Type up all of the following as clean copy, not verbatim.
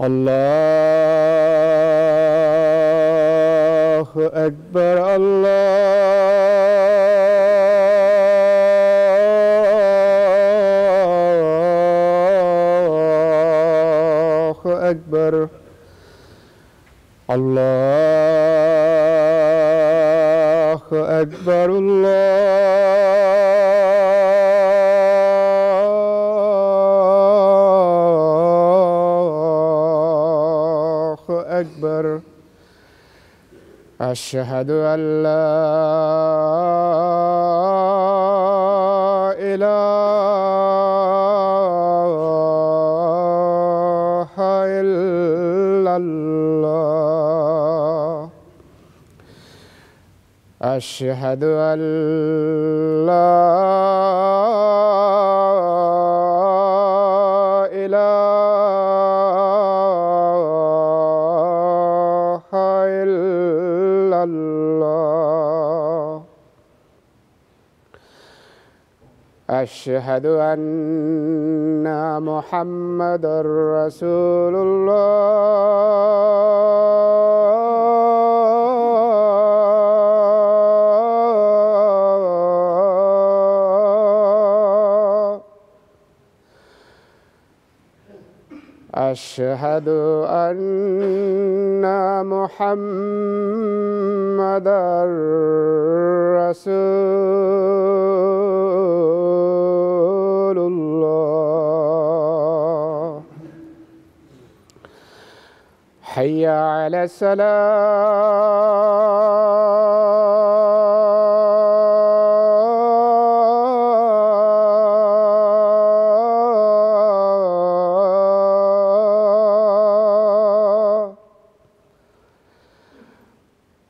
الله أكبر الله أكبر الله أكبر الله أكبر أشهد أن لا إله إلا الله أشهد أن لا إله إلا الله أشهد أن محمدًا رسول الله أشهد أن محمدًا رسول الله حي على الصلاة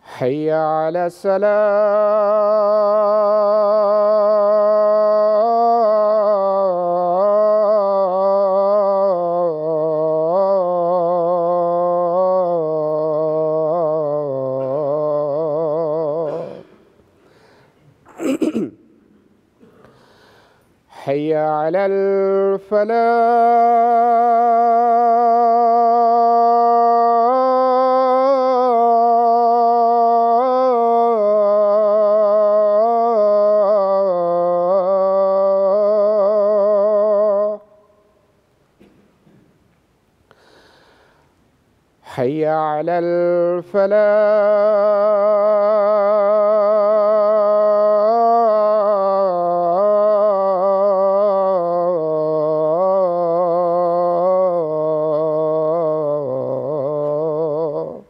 حي على الصلاة حي على الفلاح حي على الفلاح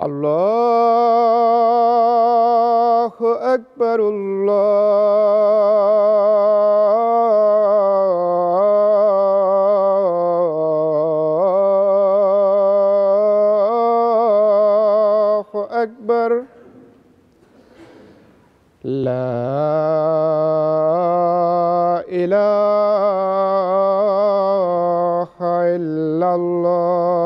الله أكبر الله أكبر لا إله إلا الله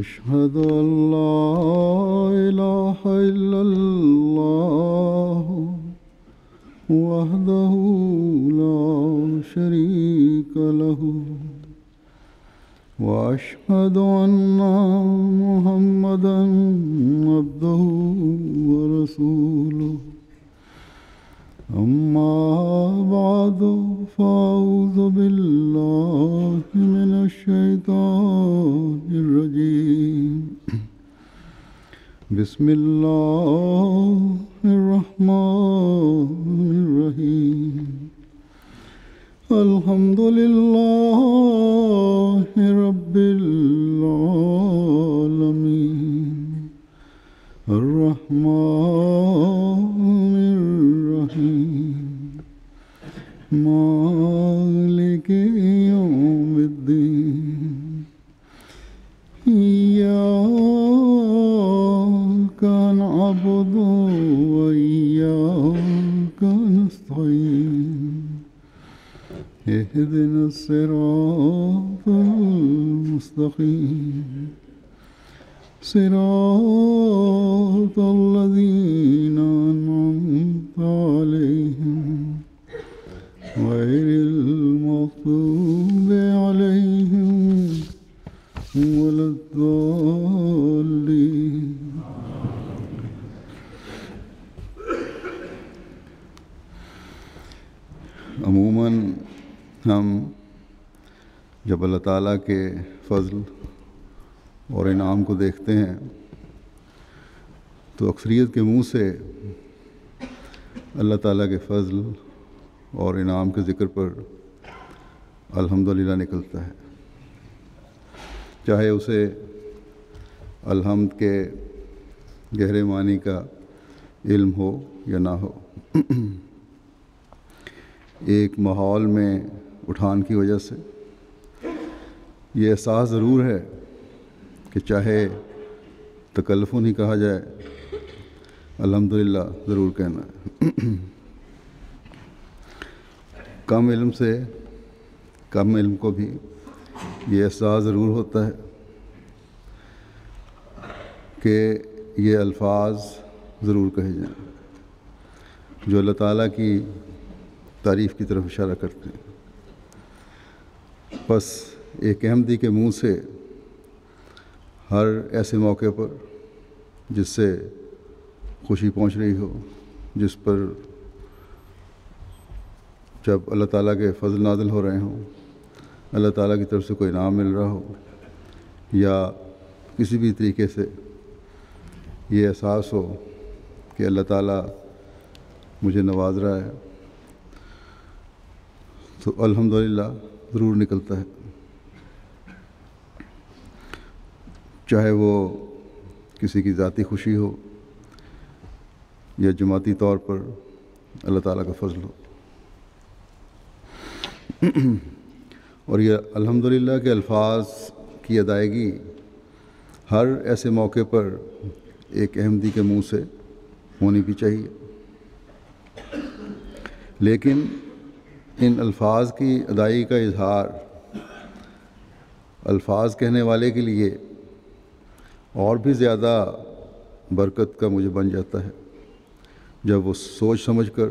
أشهد أن لا إله إلا الله وحده لا شريك له وأشهد أن محمدًا عبده ورسوله أما بعد فأعوذ بالله من الشيطان الرجيم بسم الله الرحمن الرحيم الحمد لله رب العالمين الرحمن الرحيم مالك اهدنا الصراط المستقيم صراط الذين أنعمت عليهم غير المغضوب عليهم ولا الضالين. عموماً ہم جب اللہ تعالیٰ کے فضل اور انعام کو دیکھتے ہیں تو اکثریت کے منہ سے اللہ تعالیٰ کے فضل اور انعام کے ذکر پر الحمدللہ نکلتا ہے، چاہے اسے الحمد کے گہرے معنی کا علم ہو یا نہ ہو۔ ایک ماحول میں اٹھان کی وجہ سے یہ احساس ضرور ہے کہ چاہے تکلف نہیں کہا جائے، الحمدللہ ضرور کہنا ہے۔ کم علم سے کم علم کو بھی یہ احساس ضرور ہوتا ہے کہ یہ الفاظ ضرور کہے جائیں جو اللہ تعالیٰ کی تعریف کی طرف اشارہ کرتے ہیں۔ بس ایک احمدی کے منہ سے ہر ایسے موقع پر جس سے خوشی پہنچ رہی ہو، جس پر جب اللہ تعالیٰ کے فضل نازل ہو رہے ہوں، اللہ تعالیٰ کی طرف سے کوئی انعام مل رہا ہو، یا کسی بھی طریقے سے یہ احساس ہو کہ اللہ تعالیٰ مجھے نواز رہا ہے، تو الحمدللہ ضرور نکلتا ہے، چاہے وہ کسی کی ذاتی خوشی ہو یا جماعتی طور پر اللہ تعالیٰ کا فضل ہو۔ اور یہ الحمدللہ کے الفاظ کی ادائیگی ہر ایسے موقع پر ایک احمدی کے منہ سے ہونی بھی چاہیے، لیکن ان الفاظ کی ادائیگی کا اظہار الفاظ کہنے والے کے لیے اور بھی زیادہ برکت کا موجب بن جاتا ہے جب وہ سوچ سمجھ کر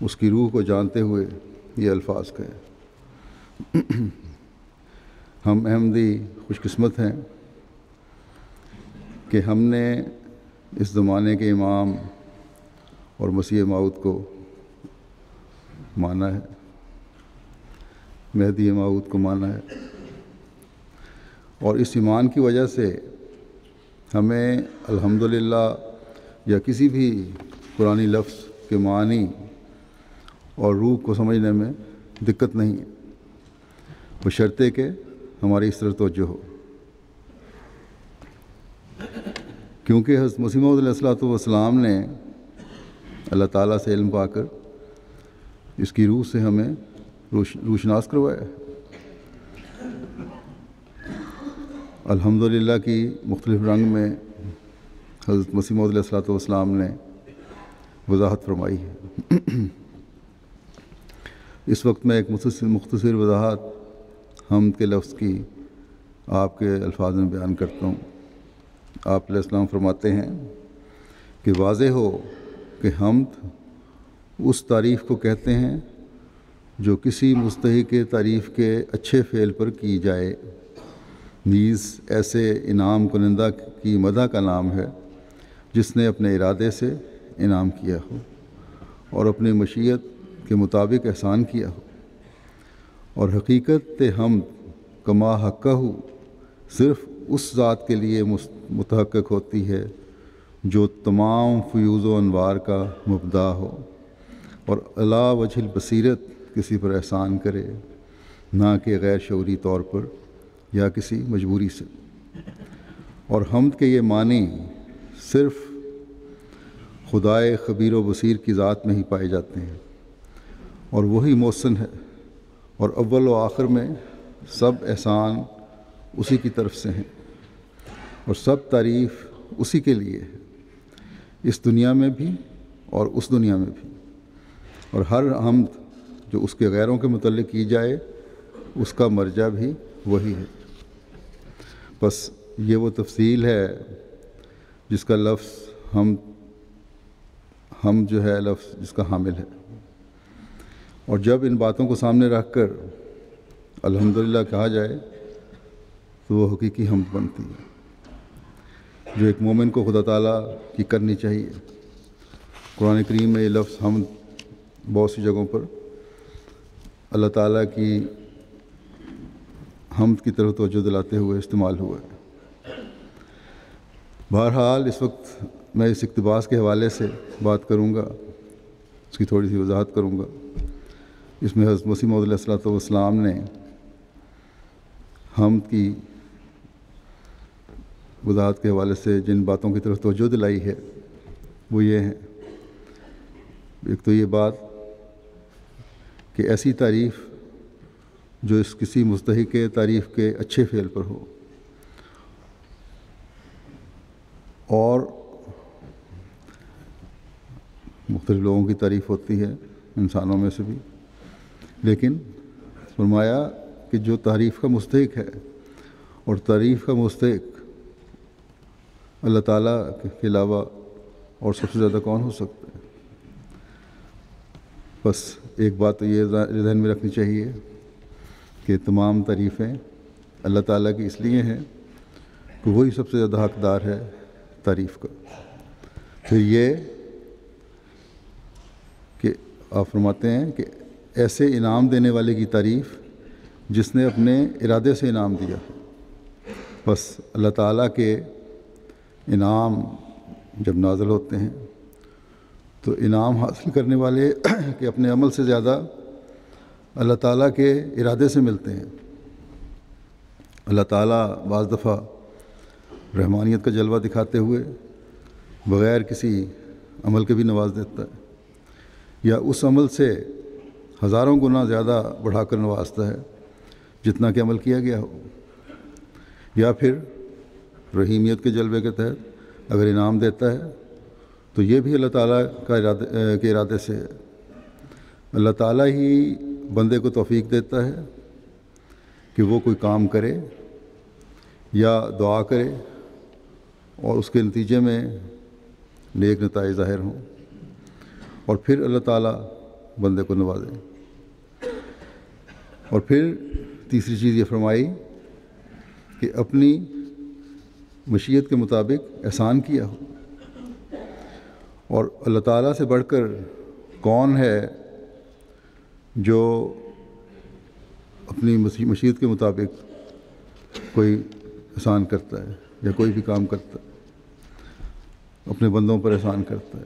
اس کی روح کو جانتے ہوئے یہ الفاظ کہیں۔ ہم احمدی خوش قسمت ہیں کہ ہم نے اس زمانے کے امام اور مسیح موعود کو مانا ہے، مہدی موعود کو مانا ہے، اور اس ایمان کی وجہ سے ہمیں الحمدللہ یا کسی بھی قرآنی لفظ کے معنی اور روح کو سمجھنے میں دقت نہیں ہے، بشرطے کہ ہماری اس طرح توجہ ہو، کیونکہ حضرت مسیح موعود علیہ السلام نے اللہ تعالیٰ سے علم پا کر اس کی روح سے ہمیں روشناس کروایا ہے۔ الحمدللہ کی مختلف رنگ میں حضرت مسیح موعود علیہ السلام نے وضاحت فرمائی ہے۔ اس وقت میں ایک مختصر وضاحت حمد کے لفظ کی آپ کے الفاظ میں بیان کرتا ہوں۔ آپ علیہ السلام فرماتے ہیں کہ واضح ہو کہ حمد اس تعریف کو کہتے ہیں جو کسی مستحق تعریف کے اچھے فعل پر کی جائے، نیز ایسے انعام کنندہ کی مدح کا نام ہے جس نے اپنے ارادے سے انعام کیا ہو اور اپنی مشیت کے مطابق احسان کیا ہو، اور حقیقت حمد کما حقہ صرف اس ذات کے لیے متحقق ہوتی ہے جو تمام فیوز و انوار کا مبدع ہو اور علی وجہ البصیرت کسی پر احسان کرے، نہ کہ غیر شعوری طور پر یا کسی مجبوری سے۔ اور حمد کے یہ معنی صرف خدائے خبیر و بصیر کی ذات میں ہی پائے جاتے ہیں، اور وہی محسن ہے، اور اول و آخر میں سب احسان اسی کی طرف سے ہیں، اور سب تعریف اسی کے لیے ہے، اس دنیا میں بھی اور اس دنیا میں بھی، اور ہر حمد جو اس کے غیروں کے متعلق کی جائے اس کا مرجع بھی وہی ہے۔ بس یہ وہ تفصیل ہے جس کا لفظ ہم جو ہے لفظ جس کا حامل ہے، اور جب ان باتوں کو سامنے رکھ کر الحمدللہ کہا جائے تو وہ حقیقی حمد بنتی ہے جو ایک مومن کو خدا تعالیٰ کی کرنی چاہیے۔ قرآن کریم میں یہ لفظ حمد بہت سی جگہوں پر اللہ تعالیٰ کی حمد کی طرف توجہ دلاتے ہوئے استعمال ہوا ہے۔ بہرحال اس وقت میں اس اقتباس کے حوالے سے بات کروں گا، اس کی تھوڑی سی وضاحت کروں گا۔ اس میں حضرت مسیح موعود علیہ السلام نے حمد کی وضاحت کے حوالے سے جن باتوں کی طرف توجہ دلائی ہے وہ یہ ہیں۔ ایک تو یہ بات کہ ایسی تعریف جو اس کسی مستحق تعریف کے اچھے فعل پر ہو، اور مختلف لوگوں کی تعریف ہوتی ہے انسانوں میں سے بھی، لیکن فرمایا کہ جو تعریف کا مستحق ہے، اور تعریف کا مستحق اللہ تعالیٰ کے علاوہ اور سب سے زیادہ کون ہو سکتا ہے؟ بس ایک بات تو یہ ذہن میں رکھنی چاہیے کہ تمام تعریفیں اللہ تعالیٰ کی اس لیے ہیں کہ وہی سب سے زیادہ حقدار ہے تعریف کا۔ پھر یہ کہ آپ فرماتے ہیں کہ ایسے انعام دینے والے کی تعریف جس نے اپنے ارادے سے انعام دیا۔ بس اللہ تعالیٰ کے انعام جب نازل ہوتے ہیں تو انعام حاصل کرنے والے کہ اپنے عمل سے زیادہ اللہ تعالیٰ کے ارادے سے ملتے ہیں۔ اللہ تعالیٰ بعض دفعہ رحمانیت کا جلوہ دکھاتے ہوئے بغیر کسی عمل کے بھی نواز دیتا ہے، یا اس عمل سے ہزاروں گنا زیادہ بڑھا کر نوازتا ہے جتنا کہ عمل کیا گیا ہو، یا پھر رحیمیت کے جلوے کے تحت اگر انعام دیتا ہے تو یہ بھی اللہ تعالیٰ کے ارادے سے ہے۔ اللہ تعالیٰ ہی بندے کو توفیق دیتا ہے کہ وہ کوئی کام کرے یا دعا کرے اور اس کے نتیجے میں نیک نتائج ظاہر ہوں، اور پھر اللہ تعالیٰ بندے کو نوازے۔ اور پھر تیسری چیز یہ فرمائی کہ اپنی مشیت کے مطابق احسان کیا ہو، اور اللہ تعالیٰ سے بڑھ کر کون ہے جو اپنی مشیت کے مطابق کوئی احسان کرتا ہے یا کوئی بھی کام کرتا ہے، اپنے بندوں پر احسان کرتا ہے۔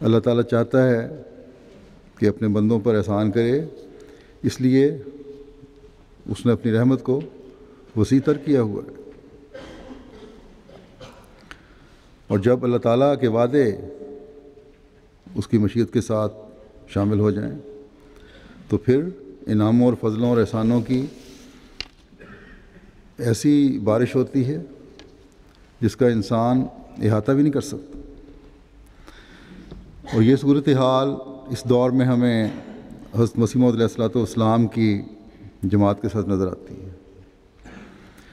اللہ تعالیٰ چاہتا ہے کہ اپنے بندوں پر احسان کرے، اس لیے اس نے اپنی رحمت کو وسیع تر کیا ہوا ہے۔ اور جب اللہ تعالیٰ کے وعدے اس کی مشیت کے ساتھ شامل ہو جائیں تو پھر انعاموں اور فضلوں اور احسانوں کی ایسی بارش ہوتی ہے جس کا انسان احاطہ بھی نہیں کر سکتا۔ اور یہ صورتحال اس دور میں ہمیں حضرت مسیح موعود علیہ السلام کی جماعت کے ساتھ نظر آتی ہے،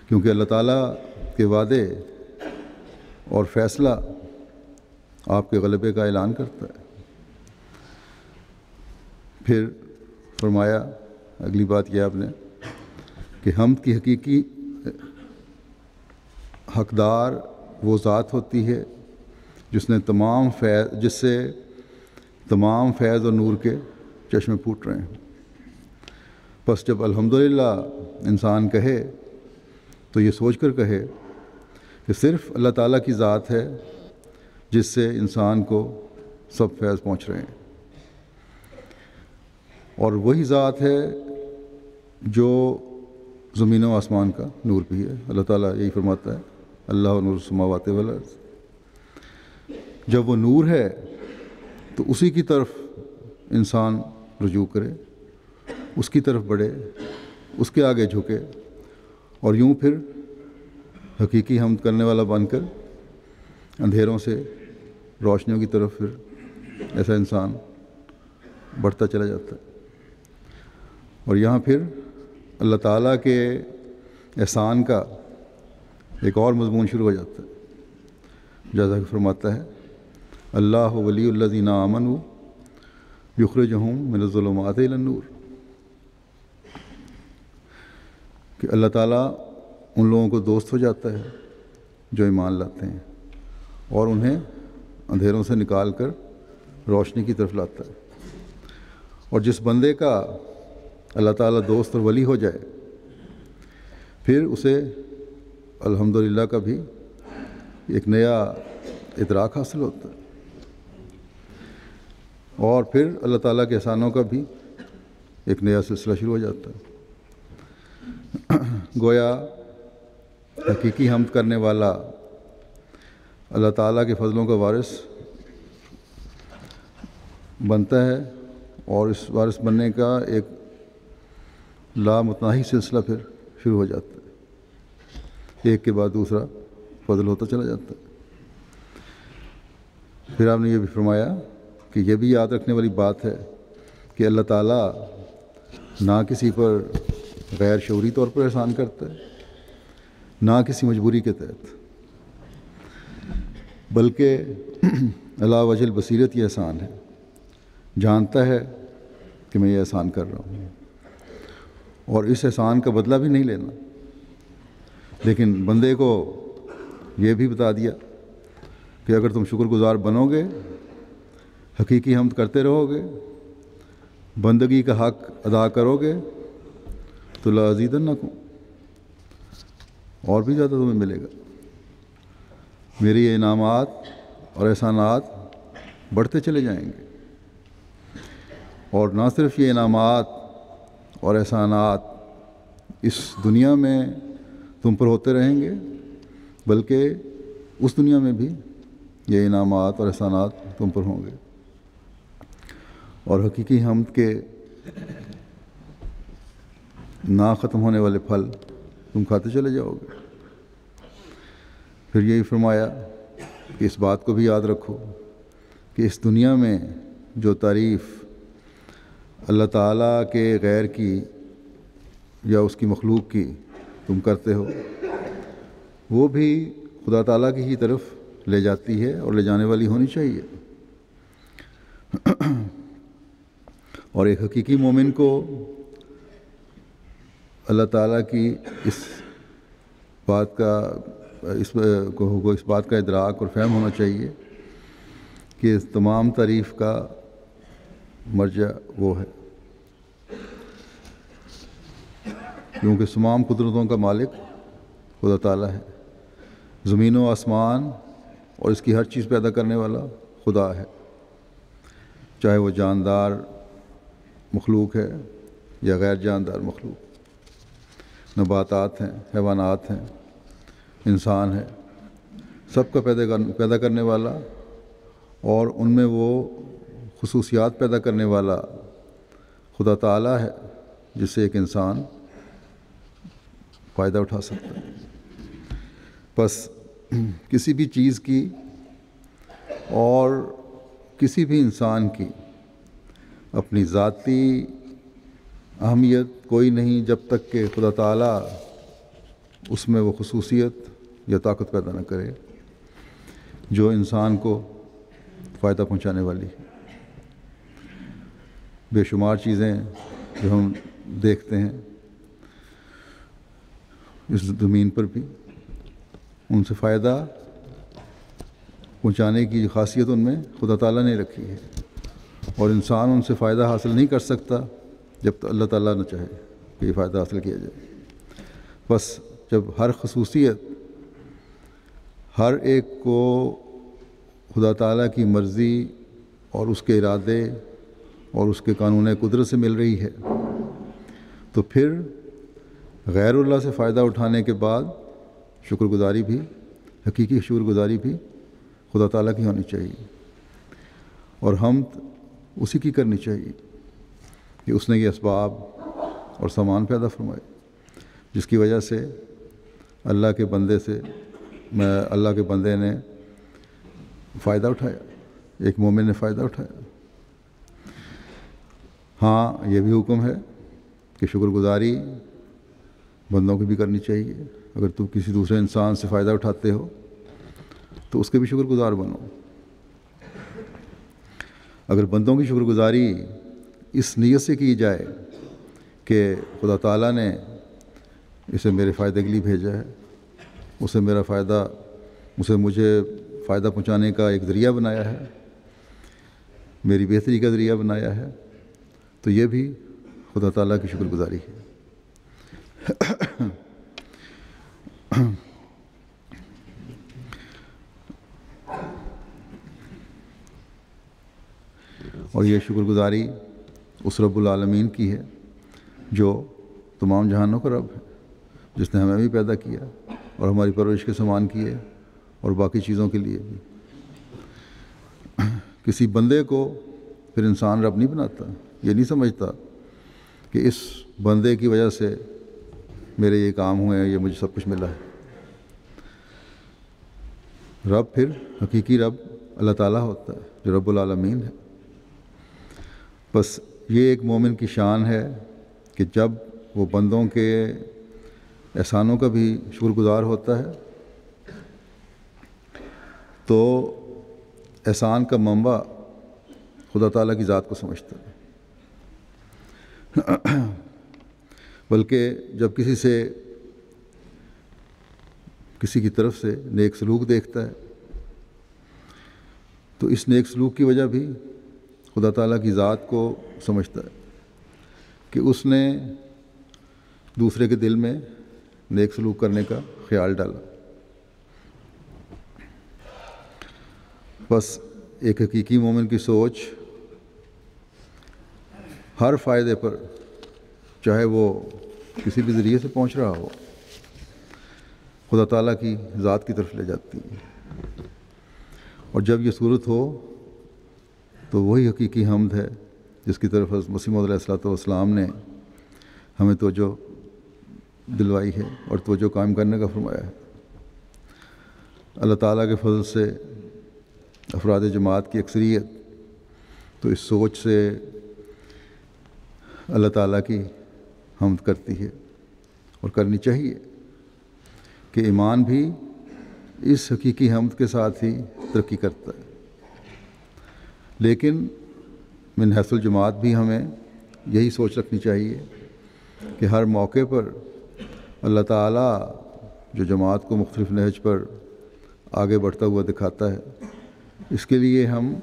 کیونکہ اللہ تعالیٰ کے وعدے اور فیصلہ آپ کے غلبے کا اعلان کرتا ہے۔ پھر فرمایا اگلی بات یہ آپ نے کہ حمد کی حقیقی حقدار وہ ذات ہوتی ہے جس سے تمام فیض اور نور کے چشمے پھوٹ رہے ہیں۔ بس جب الحمدللہ انسان کہے تو یہ سوچ کر کہے کہ صرف اللہ تعالیٰ کی ذات ہے جس سے انسان کو سب فیض پہنچ رہے ہیں، اور وہی ذات ہے جو زمین و آسمان کا نور بھی ہے۔ اللہ تعالیٰ یہی فرماتا ہے اللہ نور السماوات والارض۔ جب وہ نور ہے تو اسی کی طرف انسان رجوع کرے، اس کی طرف بڑھے، اس کے آگے جھکے، اور یوں پھر حقیقی حمد کرنے والا بن کر اندھیروں سے روشنیوں کی طرف پھر ایسا انسان بڑھتا چلا جاتا ہے۔ اور یہاں پھر اللہ تعالیٰ کے احسان کا ایک اور مضمون شروع ہو جاتا ہے، جیسا کہ فرماتا ہے اللہ ولی الذین آمنوا یخرجہم من الظلمات الی النور، کہ اللہ تعالیٰ ان لوگوں کو دوست ہو جاتا ہے جو ایمان لاتے ہیں اور انہیں اندھیروں سے نکال کر روشنی کی طرف لاتا ہے۔ اور جس بندے کا اللہ تعالیٰ دوست اور ولی ہو جائے پھر اسے الحمدللہ کا بھی ایک نیا ادراک حاصل ہوتا ہے، اور پھر اللہ تعالیٰ کے احسانوں کا بھی ایک نیا سلسلہ شروع ہو جاتا ہے۔ گویا حقیقی حمد کرنے والا اللہ تعالیٰ کے فضلوں کا وارث بنتا ہے، اور اس وارث بننے کا ایک لامتناہی سلسلہ پھر شروع ہو جاتا ہے، ایک کے بعد دوسرا فضل ہوتا چلا جاتا ہے۔ پھر آپ نے یہ بھی فرمایا کہ یہ بھی یاد رکھنے والی بات ہے کہ اللہ تعالیٰ نہ کسی پر غیر شعوری طور پر احسان کرتا ہے، نہ کسی مجبوری کے تحت، بلکہ علی وجہ البصیرت یہ احسان ہے، جانتا ہے کہ میں یہ احسان کر رہا ہوں، اور اس احسان کا بدلہ بھی نہیں لینا، لیکن بندے کو یہ بھی بتا دیا کہ اگر تم شکر گزار بنو گے، حقیقی حمد کرتے رہو گے، بندگی کا حق ادا کرو گے تو لازیدنکم، اور بھی زیادہ تمہیں ملے گا۔ میری یہ انعامات اور احسانات بڑھتے چلے جائیں گے، اور نہ صرف یہ انعامات اور احسانات اس دنیا میں تم پر ہوتے رہیں گے، بلکہ اس دنیا میں بھی یہ انعامات اور احسانات تم پر ہوں گے، اور حقیقی حمد کے نہ ختم ہونے والے پھل تم کھاتے چلے جاؤ گے۔ پھر یہی فرمایا کہ اس بات کو بھی یاد رکھو کہ اس دنیا میں جو تعریف اللہ تعالیٰ کے غیر کی یا اس کی مخلوق کی تم کرتے ہو، وہ بھی خدا تعالیٰ کی ہی طرف لے جاتی ہے اور لے جانے والی ہونی چاہیے۔ اور ایک حقیقی مومن کو اللہ تعالیٰ کی اس بات کا ادراک اور فہم ہونا چاہیے کہ اس تمام تعریف کا مرجع وہ ہے، کیونکہ تمام قدرتوں کا مالک خدا تعالیٰ ہے، زمین و آسمان اور اس کی ہر چیز پیدا کرنے والا خدا ہے، چاہے وہ جاندار مخلوق ہے یا غیر جاندار مخلوق، نباتات ہیں، حیوانات ہیں، انسان ہے، سب کا پیدا کرنے والا اور ان میں وہ خصوصیات پیدا کرنے والا خدا تعالیٰ ہے جس سے ایک انسان فائدہ اٹھا سکتا ہے۔ بس کسی بھی چیز کی اور کسی بھی انسان کی اپنی ذاتی اہمیت کوئی نہیں جب تک کہ خدا تعالیٰ اس میں وہ خصوصیت یا طاقت پیدا نہ کرے جو انسان کو فائدہ پہنچانے والی ہے۔ بے شمار چیزیں جو ہم دیکھتے ہیں اس زمین پر بھی، ان سے فائدہ پہنچانے کی خاصیت ان میں خدا تعالیٰ نے رکھی ہے، اور انسان ان سے فائدہ حاصل نہیں کر سکتا جب تک اللہ تعالیٰ نہ چاہے کہ یہ فائدہ حاصل کیا جائے۔ بس جب ہر خصوصیت ہر ایک کو خدا تعالیٰ کی مرضی اور اس کے ارادے اور اس کے قانون قدرت سے مل رہی ہے، تو پھر غیر اللہ سے فائدہ اٹھانے کے بعد شکر گزاری بھی، حقیقی شکر گزاری بھی خدا تعالیٰ کی ہونی چاہیے، اور حمد اسی کی کرنی چاہیے کہ اس نے یہ اسباب اور سامان پیدا فرمائے جس کی وجہ سے اللہ کے بندے نے فائدہ اٹھایا، ایک مومن نے فائدہ اٹھایا۔ ہاں یہ بھی حکم ہے کہ شکر گزاری بندوں کی بھی کرنی چاہیے. اگر تم کسی دوسرے انسان سے فائدہ اٹھاتے ہو تو اس کے بھی شکر گزار بنو. اگر بندوں کی شکر گزاری اس نیت سے کی جائے کہ خدا تعالیٰ نے اسے میرے فائدے کے لیے بھیجا ہے، مجھے فائدہ پہنچانے کا ایک ذریعہ بنایا ہے، میری بہتری کا ذریعہ بنایا ہے، تو یہ بھی خدا تعالیٰ کی شکر گزاری ہے. اور یہ شکر گزاری اس رب العالمین کی ہے جو تمام جہانوں کا رب ہے، جس نے ہمیں بھی پیدا کیا اور ہماری پرورش کے سامان کیے اور باقی چیزوں کے لیے بھی. کسی بندے کو پھر انسان رب نہیں بناتا. یہ نہیں سمجھتا کہ اس بندے کی وجہ سے میرے یہ کام ہوئے ہیں، یہ مجھے سب کچھ ملا ہے. رب پھر حقیقی رب اللہ تعالیٰ ہوتا ہے جو رب العالمین ہے. بس یہ ایک مومن کی شان ہے کہ جب وہ بندوں کے احسانوں کا بھی شکر گزار ہوتا ہے تو احسان کا منبع خدا تعالیٰ کی ذات کو سمجھتا ہے. بلکہ جب کسی کی طرف سے نیک سلوک دیکھتا ہے تو اس نیک سلوک کی وجہ بھی خدا تعالیٰ کی ذات کو سمجھتا ہے کہ اس نے دوسرے کے دل میں نیک سلوک کرنے کا خیال ڈالا. بس ایک حقیقی مومن کی سوچ ہر فائدے پر، چاہے وہ کسی بھی ذریعے سے پہنچ رہا ہو، خدا تعالیٰ کی ذات کی طرف لے جاتی ہے. اور جب یہ صورت ہو تو وہی حقیقی حمد ہے جس کی طرف حضرت مسیح موعود علیہ الصلوۃ والسلام نے ہمیں توجہ دلوائی ہے اور توجہ قائم کرنے کا فرمایا ہے. اللہ تعالیٰ کے فضل سے افراد جماعت کی اکثریت تو اس سوچ سے اللہ تعالیٰ کی حمد کرتی ہے اور کرنی چاہیے کہ ایمان بھی اس حقیقی حمد کے ساتھ ہی ترقی کرتا ہے. لیکن من حیث الجماعت بھی ہمیں یہی سوچ رکھنی چاہیے کہ ہر موقع پر اللہ تعالیٰ جو جماعت کو مختلف نہج پر آگے بڑھتا ہوا دکھاتا ہے، اس کے لیے ہم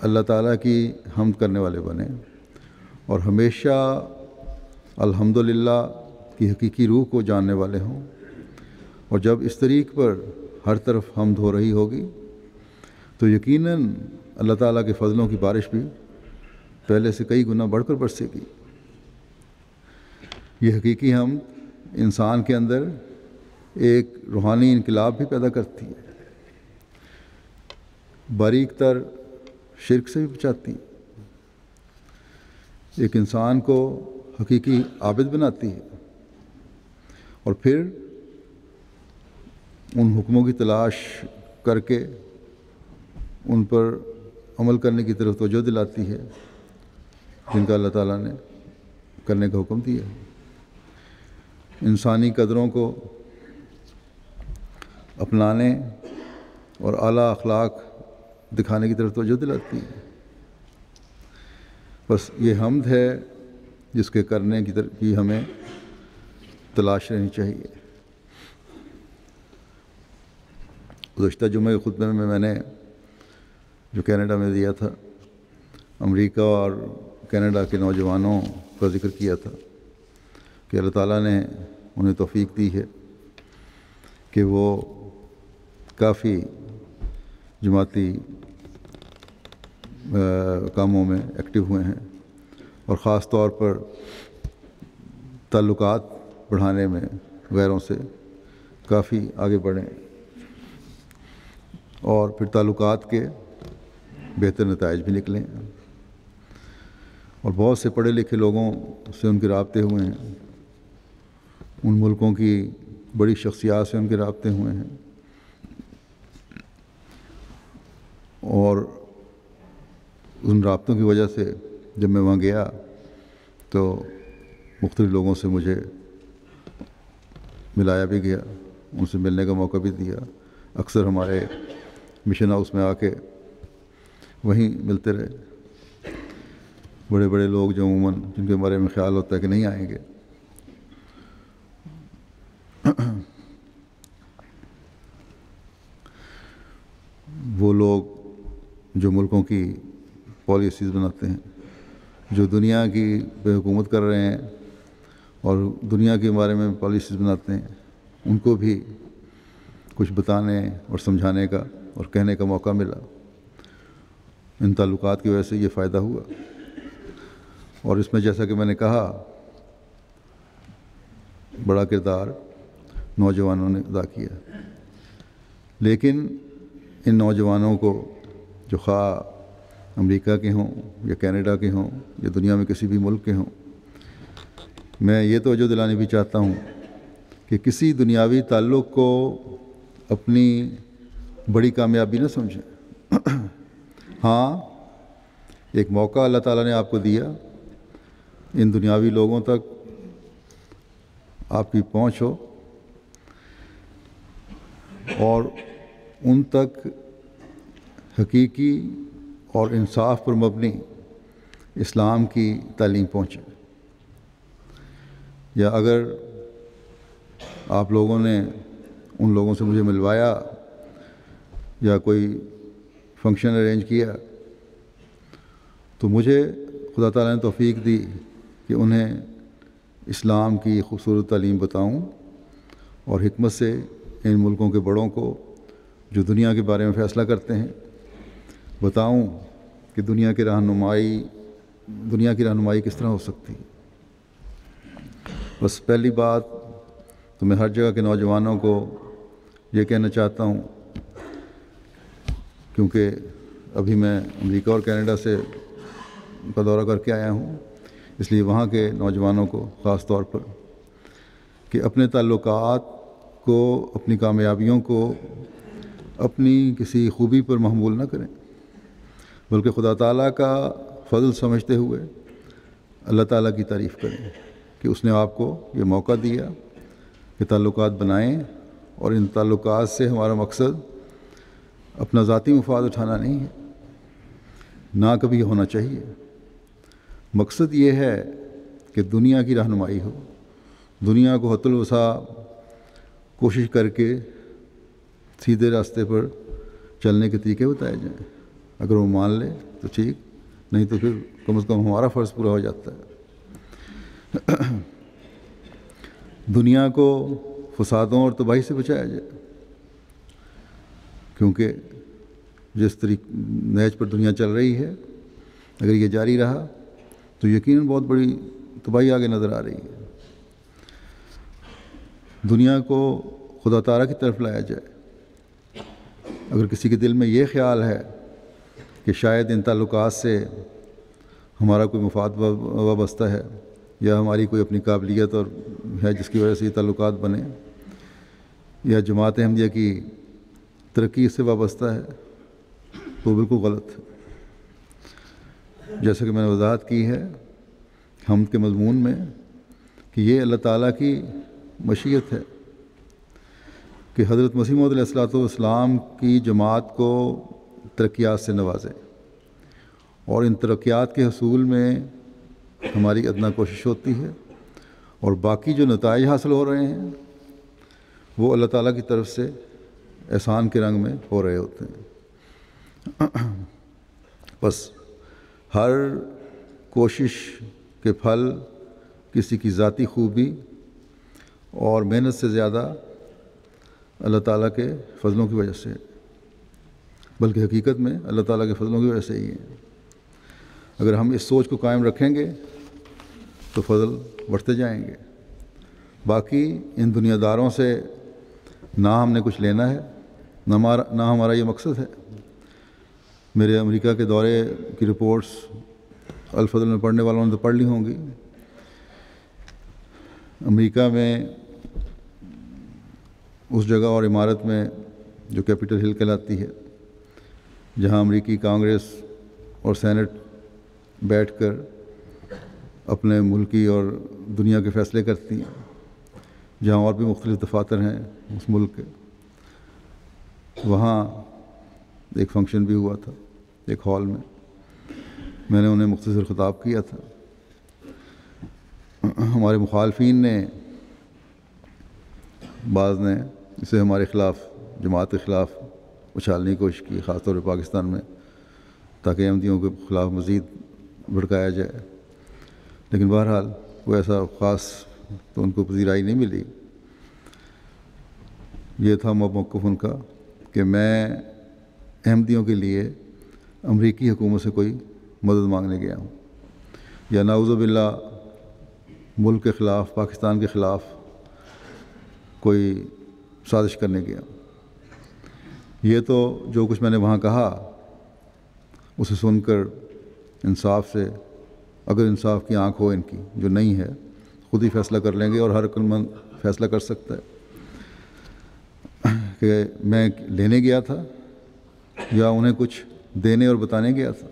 اللہ تعالیٰ کی حمد کرنے والے بنیں اور ہمیشہ الحمدللہ کی حقیقی روح کو جاننے والے ہوں. اور جب اس طریق پر ہر طرف حمد ہو رہی ہوگی تو یقیناً اللہ تعالیٰ کے فضلوں کی بارش بھی پہلے سے کئی گنا بڑھ کر برسے گی. یہ حقیقی حمد انسان کے اندر ایک روحانی انقلاب بھی پیدا کرتی ہے، باریک تر شرک سے بھی بچاتی ہے، ایک انسان کو حقیقی عابد بناتی ہے اور پھر ان حکموں کی تلاش کر کے ان پر عمل کرنے کی طرف توجہ دلاتی ہے جن کا اللہ تعالیٰ نے کرنے کا حکم دیا ہے. انسانی قدروں کو اپنانے اور اعلیٰ اخلاق دکھانے کی طرف توجہ دلاتی ہے. بس یہ حمد ہے جس کے کرنے کی ہمیں تلاش رہنی چاہیے. گزشتہ جمعے کے خطبے میں نے جو کینیڈا میں دیا تھا، امریکہ اور کینیڈا کے نوجوانوں کا ذکر کیا تھا کہ اللہ تعالیٰ نے انہیں توفیق دی ہے کہ وہ کافی جماعتی کاموں میں ایکٹیو ہوئے ہیں اور خاص طور پر تعلقات بڑھانے میں غیروں سے کافی آگے بڑھیں اور پھر تعلقات کے بہتر نتائج بھی نکلیں. اور بہت سے پڑھے لکھے لوگوں سے ان کے رابطے ہوئے ہیں، ان ملکوں کی بڑی شخصیات سے ان کے رابطے ہوئے ہیں اور ان رابطوں کی وجہ سے جب میں وہاں گیا تو مختلف لوگوں سے مجھے ملایا بھی گیا، ان سے ملنے کا موقع بھی دیا۔ اکثر ہمارے مشن ہاؤس میں آ کے وہیں ملتے رہے، بڑے بڑے لوگ جو عموماً جن کے بارے میں خیال ہوتا ہے کہ نہیں آئیں گے۔ وہ لوگ جو ملکوں کی پالیسیز بناتے ہیں، جو دنیا کی پہ حکومت کر رہے ہیں اور دنیا کے بارے میں پالیسیز بناتے ہیں، ان کو بھی کچھ بتانے اور سمجھانے کا اور کہنے کا موقع ملا۔ ان تعلقات کی وجہ سے یہ فائدہ ہوا، اور اس میں جیسا کہ میں نے کہا بڑا کردار نوجوانوں نے ادا کیا۔ لیکن ان نوجوانوں کو، جو خواہ امریکہ کے ہوں یا کینیڈا کے ہوں یا دنیا میں کسی بھی ملک کے ہوں، میں یہ توجہ دلانے بھی چاہتا ہوں کہ کسی دنیاوی تعلق کو اپنی بڑی کامیابی نہ سمجھیں۔ ہاں، ایک موقع اللہ تعالیٰ نے آپ کو دیا، ان دنیاوی لوگوں تک آپ کی پہنچ ہو اور ان تک حقیقی اور انصاف پر مبنی اسلام کی تعلیم پہنچے۔ یا اگر آپ لوگوں نے ان لوگوں سے مجھے ملوایا یا کوئی فنکشن ارینج کیا تو مجھے خدا تعالیٰ نے توفیق دی کہ انہیں اسلام کی خوبصورت تعلیم بتاؤں اور حکمت سے ان ملکوں کے بڑوں کو جو دنیا کے بارے میں فیصلہ کرتے ہیں بتاؤں کہ دنیا کی رہنمائی کس طرح ہو سکتی ہے۔ بس پہلی بات تو میں ہر جگہ کے نوجوانوں کو یہ کہنا چاہتا ہوں، کیونکہ ابھی میں امریکہ اور کینیڈا سے کا دورہ کر کے آیا ہوں، اس لیے وہاں کے نوجوانوں کو خاص طور پر کہ اپنے تعلقات کو، اپنی کامیابیوں کو اپنی کسی خوبی پر محمول نہ کریں، بلکہ خدا تعالیٰ کا فضل سمجھتے ہوئے اللہ تعالیٰ کی تعریف کریں کہ اس نے آپ کو یہ موقع دیا کہ تعلقات بنائیں، اور ان تعلقات سے ہمارا مقصد اپنا ذاتی مفاد اٹھانا نہیں ہے، نہ کبھی ہونا چاہیے۔ مقصد یہ ہے کہ دنیا کی رہنمائی ہو، دنیا کو حت الوسع کوشش کر کے سیدھے راستے پر چلنے کے طریقے بتائے جائیں۔ اگر وہ مان لے تو ٹھیک، نہیں تو پھر کم از کم ہمارا فرض پورا ہو جاتا ہے۔ دنیا کو فسادوں اور تباہی سے بچایا جائے، کیونکہ جس نہج پر دنیا چل رہی ہے اگر یہ جاری رہا تو یقیناً بہت بڑی تباہی آگے نظر آ رہی ہے۔ دنیا کو خدا تعالیٰ کی طرف لایا جائے۔ اگر کسی کے دل میں یہ خیال ہے کہ شاید ان تعلقات سے ہمارا کوئی مفاد وابستہ ہے یا ہماری کوئی اپنی قابلیت اور ہے جس کی وجہ سے یہ تعلقات بنے، یا جماعت احمدیہ کی ترقی اس سے وابستہ ہے، تو بالکل غلط ہے۔ جیسا کہ میں نے وضاحت کی ہے حمد کے مضمون میں کہ یہ اللہ تعالیٰ کی مشیت ہے کہ حضرت مسیح موعود علیہ الصلوۃ والسلام کی جماعت کو ترقیات سے نوازے، اور ان ترقیات کے حصول میں ہماری ادنا کوشش ہوتی ہے، اور باقی جو نتائج حاصل ہو رہے ہیں وہ اللہ تعالیٰ کی طرف سے احسان کے رنگ میں ہو رہے ہوتے ہیں۔ بس ہر کوشش کے پھل کسی کی ذاتی خوبی اور محنت سے زیادہ اللہ تعالیٰ کے فضلوں کی وجہ سے، بلکہ حقیقت میں اللہ تعالیٰ کے فضلوں کی وجہ سے ہی ہے۔ اگر ہم اس سوچ کو قائم رکھیں گے تو فضل بڑھتے جائیں گے۔ باقی ان دنیا داروں سے نہ ہم نے کچھ لینا ہے، نہ ہمارا یہ مقصد ہے۔ میرے امریکہ کے دورے کی رپورٹس الفضل میں پڑھنے والوں نے تو پڑھ لی ہوں گی۔ امریکہ میں اس جگہ اور عمارت میں جو کیپٹل ہل کہلاتی ہے، جہاں امریکی کانگریس اور سینٹ بیٹھ کر اپنے ملکی اور دنیا کے فیصلے کرتی ہیں، جہاں اور بھی مختلف دفاتر ہیں اس ملک کے۔ وہاں ایک فنکشن بھی ہوا تھا ایک ہال میں نے انہیں مختصر خطاب کیا تھا۔ ہمارے مخالفین نے، بعض نے اسے ہمارے خلاف، جماعت کے خلاف اچھالنے کی کوشش کی، خاص طور پہ پاکستان میں، تاکہ احمدیوں کے خلاف مزید بھڑکایا جائے، لیکن بہرحال وہ ایسا خاص تو ان کو پذیرائی نہیں ملی۔ یہ تھا موقف ان کا کہ میں احمدیوں کے لیے امریکی حکومت سے کوئی مدد مانگنے گیا ہوں، یا نعوذ باللہ ملک کے خلاف، پاکستان کے خلاف کوئی سازش کرنے گیا۔ یہ تو جو کچھ میں نے وہاں کہا اسے سن کر انصاف سے، اگر انصاف کی آنکھ ہو ان کی، جو نہیں ہے، خود ہی فیصلہ کر لیں گے، اور ہر عقل مند فیصلہ کر سکتا ہے کہ میں لینے گیا تھا یا انہیں کچھ دینے اور بتانے گیا تھا۔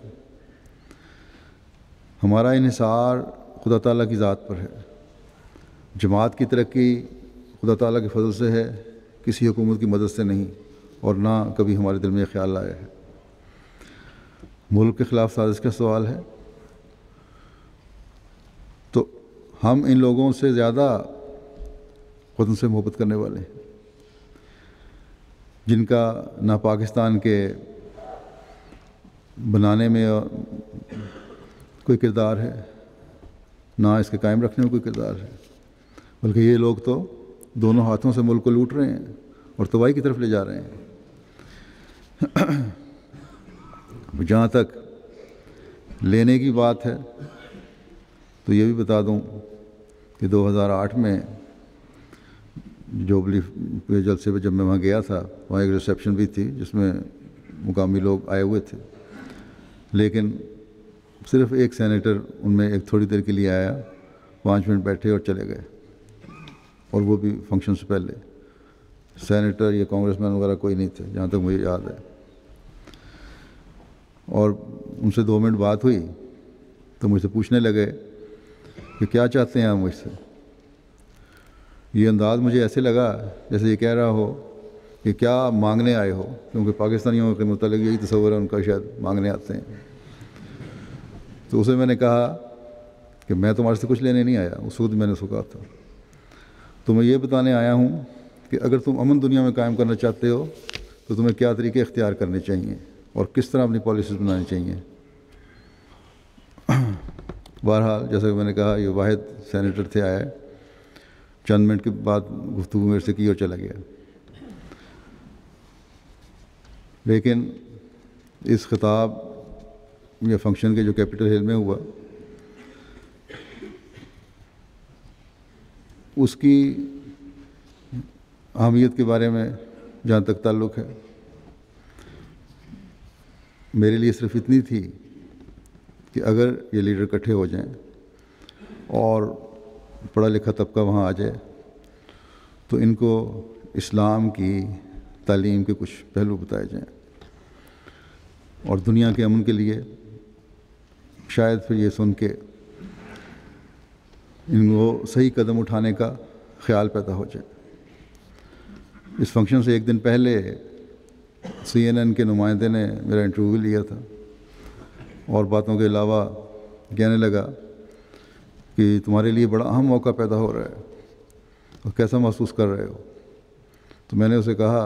ہمارا انحصار خدا تعالیٰ کی ذات پر ہے۔ جماعت کی ترقی خدا تعالیٰ کے فضل سے ہے، کسی حکومت کی مدد سے نہیں، اور نہ کبھی ہمارے دل میں یہ خیال آیا ہے۔ ملک کے خلاف سازش کا سوال ہے تو ہم ان لوگوں سے زیادہ وطن سے محبت کرنے والے ہیں، جن کا نہ پاکستان کے بنانے میں کوئی کردار ہے، نہ اس کے قائم رکھنے میں کوئی کردار ہے، بلکہ یہ لوگ تو دونوں ہاتھوں سے ملک کو لوٹ رہے ہیں اور تباہی کی طرف لے جا رہے ہیں۔ جہاں تک لینے کی بات ہے تو یہ بھی بتا دوں کہ 2008 میں جوبلی کے جلسے پہ جب میں وہاں گیا تھا، وہاں ایک ریسیپشن بھی تھی جس میں مقامی لوگ آئے ہوئے تھے، لیکن صرف ایک سینیٹر ان میں ایک تھوڑی دیر کے لیے آیا، 5 منٹ بیٹھے اور چلے گئے، اور وہ بھی فنکشن سے پہلے۔ سینیٹر یا کانگریس مین وغیرہ کوئی نہیں تھے جہاں تک مجھے یاد ہے۔ اور ان سے 2 منٹ بات ہوئی تو مجھ سے پوچھنے لگے کہ کیا چاہتے ہیں آپ مجھ سے۔ یہ انداز مجھے ایسے لگا جیسے یہ کہہ رہا ہو کہ کیا مانگنے آئے ہو، کیونکہ پاکستانیوں کے متعلق یہی تصور ہے ان کا، شاید مانگنے آتے ہیں۔ تو اسے میں نے کہا کہ میں تمہارے سے کچھ لینے نہیں آیا، اس وقت میں نے اس کو کہا تھا، تو میں یہ بتانے آیا ہوں کہ اگر تم امن دنیا میں قائم کرنا چاہتے ہو تو تمہیں کیا طریقے اختیار کرنے چاہیے اور کس طرح اپنی پالیسیز بنانی چاہیے۔ بہرحال جیسا کہ میں نے کہا، یہ واحد سینیٹر تھے، آئے، چند منٹ کے بعد گفتگو میرے سے کی اور چلا گیا۔ لیکن اس خطاب یا فنکشن کے جو کیپٹل ہل میں ہوا، اس کی اہمیت کے بارے میں جہاں تک تعلق ہے، میرے لیے صرف اتنی تھی کہ اگر یہ لیڈر اکٹھے ہو جائیں اور پڑھا لکھا طبقہ وہاں آ جائے تو ان کو اسلام کی تعلیم کے کچھ پہلو بتائے جائیں، اور دنیا کے امن کے لیے شاید پھر یہ سن کے ان کو صحیح قدم اٹھانے کا خیال پیدا ہو جائے۔ اس فنکشن سے ایک دن پہلے CNN کے نمائندے نے میرا انٹرویو لیا تھا، اور باتوں کے علاوہ کہنے لگا کہ تمہارے لیے بڑا اہم موقع پیدا ہو رہا ہے اور کیسا محسوس کر رہے ہو۔ تو میں نے اسے کہا،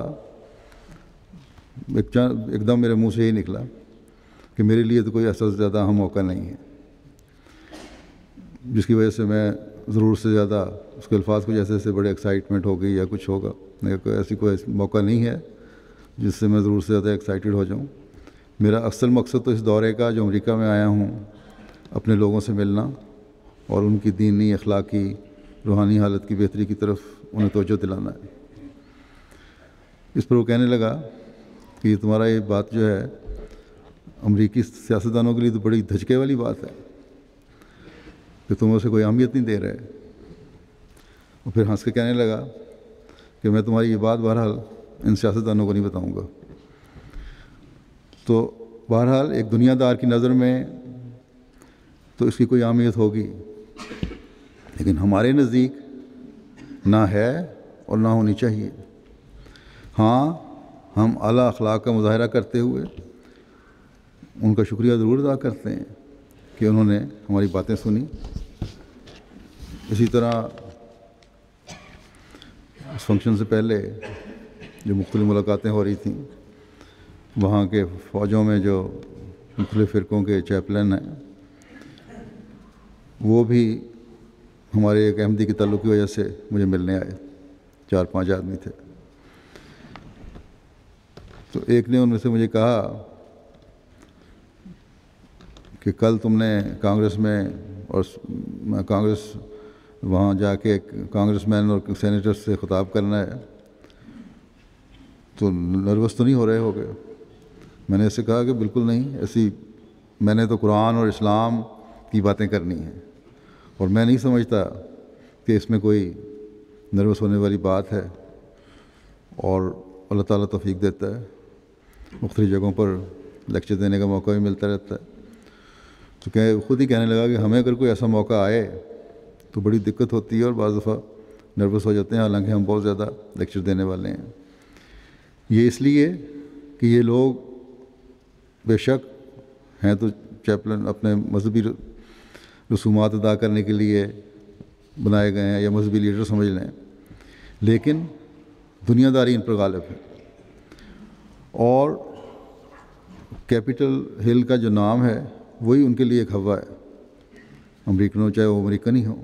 ایک دم میرے منہ سے یہی نکلا کہ میرے لیے تو کوئی ایسا زیادہ اہم موقع نہیں ہے، جس کی وجہ سے میں ضرور سے زیادہ اس کے الفاظ کو جیسے بڑے ایکسائٹمنٹ ہو گئی یا کچھ ہوگا، ایسی کوئی موقع نہیں ہے جس سے میں ضرور سے زیادہ ایکسائٹڈ ہو جاؤں۔ میرا اصل مقصد تو اس دورے کا جو امریکہ میں آیا ہوں، اپنے لوگوں سے ملنا اور ان کی دینی، اخلاقی، روحانی حالت کی بہتری کی طرف انہیں توجہ دلانا ہے۔ اس پر وہ کہنے لگا کہ یہ تمہارا یہ بات جو ہے امریکی سیاستدانوں کے لیے تو بڑی دھچکے والی بات ہے کہ تم اسے کوئی اہمیت نہیں دے رہے، اور پھر ہنس کے کہنے لگا کہ میں تمہاری یہ بات بہرحال ان سیاستدانوں کو نہیں بتاؤں گا۔ تو بہرحال ایک دنیا دار کی نظر میں تو اس کی کوئی اہمیت ہوگی، لیکن ہمارے نزدیک نہ ہے اور نہ ہونی چاہیے۔ ہاں، ہم اعلیٰ اخلاق کا مظاہرہ کرتے ہوئے ان کا شکریہ ضرور ادا کرتے ہیں کہ انہوں نے ہماری باتیں سنی۔ اسی طرح اس فنکشن سے پہلے جو مختلف ملاقاتیں ہو رہی تھیں، وہاں کے فوجوں میں جو مختلف فرقوں کے چیپلن ہیں، وہ بھی ہمارے ایک احمدی کے تعلق کی وجہ سے مجھے ملنے آئے، 4-5 آدمی تھے۔ تو ایک نے ان میں سے مجھے کہا کہ کل تم نے کانگریس میں اور کانگریس وہاں جا کے کانگریس مین اور سینیٹر سے خطاب کرنا ہے، تو نروس تو نہیں ہو رہے ہو گئے؟ میں نے اسے کہا کہ بالکل نہیں، ایسی میں نے تو قرآن اور اسلام کی باتیں کرنی ہیں، اور میں نہیں سمجھتا کہ اس میں کوئی نروس ہونے والی بات ہے، اور اللہ تعالیٰ توفیق دیتا ہے، مختلف جگہوں پر لیکچر دینے کا موقع بھی ملتا رہتا ہے۔ تو خود ہی کہنے لگا کہ ہمیں اگر کوئی ایسا موقع آئے تو بڑی دقت ہوتی ہے، اور بعض دفعہ نروس ہو جاتے ہیں، حالانکہ ہم بہت زیادہ لیکچر دینے والے ہیں۔ یہ اس لیے کہ یہ لوگ بے شک ہیں تو چیپلن اپنے مذہبی رسومات ادا کرنے کے لیے بنائے گئے ہیں، یا مذہبی لیڈر سمجھ لیں، لیکن دنیا داری ان پر غالب ہے، اور کیپٹل ہل کا جو نام ہے وہی ان کے لیے ایک ہوا ہے، امریکن ہو چاہے وہ امریکن ہی ہوں۔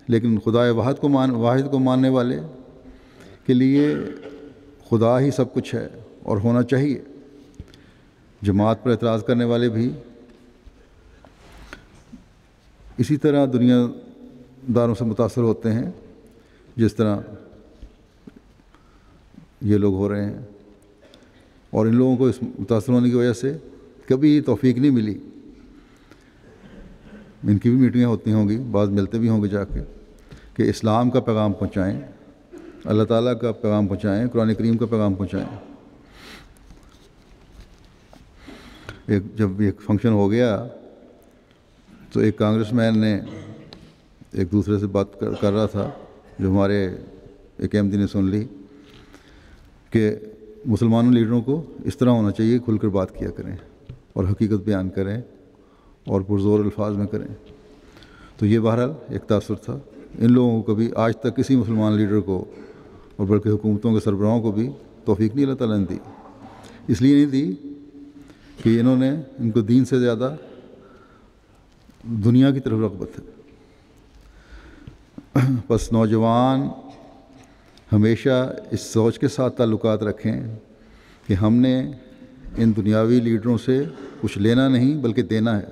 لیکن خدا واحد کو ماننے والے کے لیے خدا ہی سب کچھ ہے اور ہونا چاہیے۔ جماعت پر اعتراض کرنے والے بھی اسی طرح دنیا داروں سے متاثر ہوتے ہیں جس طرح یہ لوگ ہو رہے ہیں، اور ان لوگوں کو اس متاثر ہونے کی وجہ سے کبھی توفیق نہیں ملی۔ ان کی بھی میٹنگیں ہوتی ہوں گی، بعض ملتے بھی ہوں گے جا کے، کہ اسلام کا پیغام پہنچائیں، اللہ تعالیٰ کا پیغام پہنچائیں، قرآن کریم کا پیغام پہنچائیں۔ جب ایک فنکشن ہو گیا تو ایک کانگریس مین نے ایک دوسرے سے بات کر رہا تھا، جو ہمارے ایک احمدی نے سن لی، کہ مسلمانوں لیڈروں کو اس طرح ہونا چاہیے، کھل کر بات کیا کریں اور حقیقت بیان کریں اور پرزور الفاظ میں کریں۔ تو یہ بہرحال ایک تاثر تھا۔ ان لوگوں کو کبھی آج تک کسی مسلمان لیڈر کو، اور بلکہ حکومتوں کے سربراہوں کو بھی توفیق نہیں اللہ تعالیٰ نے دی۔ اس لیے نہیں دی کہ انہوں نے ان کو دین سے زیادہ دنیا کی طرف رغبت ہے۔ بس نوجوان ہمیشہ اس سوچ کے ساتھ تعلقات رکھیں کہ ہم نے ان دنیاوی لیڈروں سے کچھ لینا نہیں بلکہ دینا ہے۔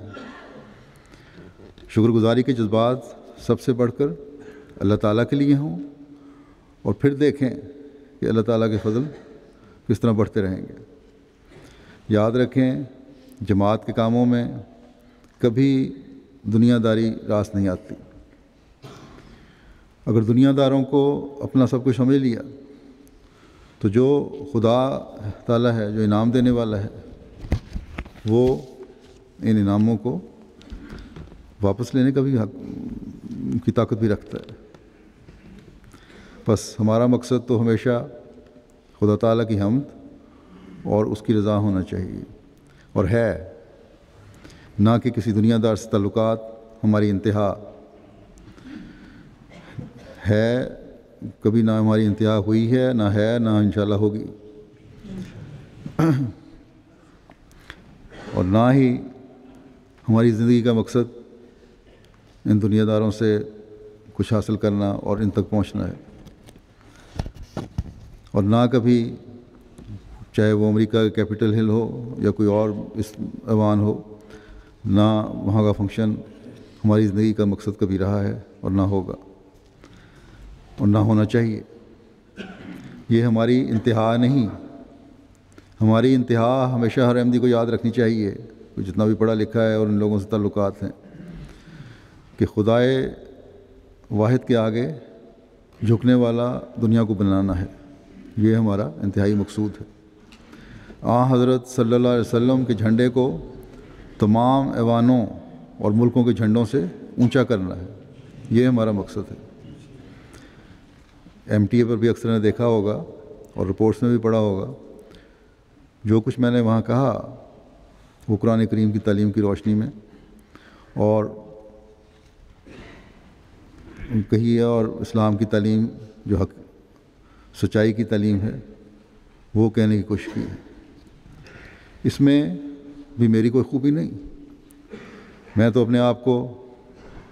شکر گزاری کے جذبات سب سے بڑھ کر اللہ تعالیٰ کے لیے ہوں، اور پھر دیکھیں کہ اللہ تعالیٰ کے فضل کس طرح بڑھتے رہیں گے۔ یاد رکھیں، جماعت کے کاموں میں کبھی دنیا داری راس نہیں آتی۔ اگر دنیا داروں کو اپنا سب کچھ سمجھ لیا تو جو خدا تعالیٰ ہے، جو انعام دینے والا ہے، وہ ان انعاموں کو واپس لینے کا بھی کی طاقت بھی رکھتا ہے۔ بس ہمارا مقصد تو ہمیشہ خدا تعالیٰ کی حمد اور اس کی رضا ہونا چاہیے، اور ہے، نہ کہ کسی دنیا دار سے تعلقات ہماری انتہا ہے۔ کبھی نہ ہماری انتہا ہوئی ہے، نہ انشاءاللہ ہوگی، اور نہ ہی ہماری زندگی کا مقصد ان دنیا داروں سے کچھ حاصل کرنا اور ان تک پہنچنا ہے، اور نہ کبھی، چاہے وہ امریکہ کا کیپٹل ہل ہو یا کوئی اور اس ایوان ہو، نہ وہاں کا فنکشن ہماری زندگی کا مقصد کبھی رہا ہے اور نہ ہوگا اور نہ ہونا چاہیے۔ یہ ہماری انتہا نہیں، ہماری انتہا ہمیشہ ہر احمدی کو یاد رکھنی چاہیے، جتنا بھی پڑھا لکھا ہے اور ان لوگوں سے تعلقات ہیں، کہ خدائے واحد کے آگے جھکنے والا دنیا کو بنانا ہے۔ یہ ہمارا انتہائی مقصود ہے۔ حضرت صلی اللہ علیہ وسلم کے جھنڈے کو تمام ایوانوں اور ملکوں کے جھنڈوں سے اونچا کرنا ہے. یہ ہمارا مقصد ہے. MTA پر بھی اکثر نے دیکھا ہوگا اور رپورٹس میں بھی پڑھا ہوگا. جو کچھ میں نے وہاں کہا وہ قرآن کریم کی تعلیم کی روشنی میں اور کہی ہے، اور اسلام کی تعلیم جو حق سچائی کی تعلیم ہے وہ کہنے کی کوشش کی ہے. اس میں بھی میری کوئی خوبی نہیں. میں تو اپنے آپ کو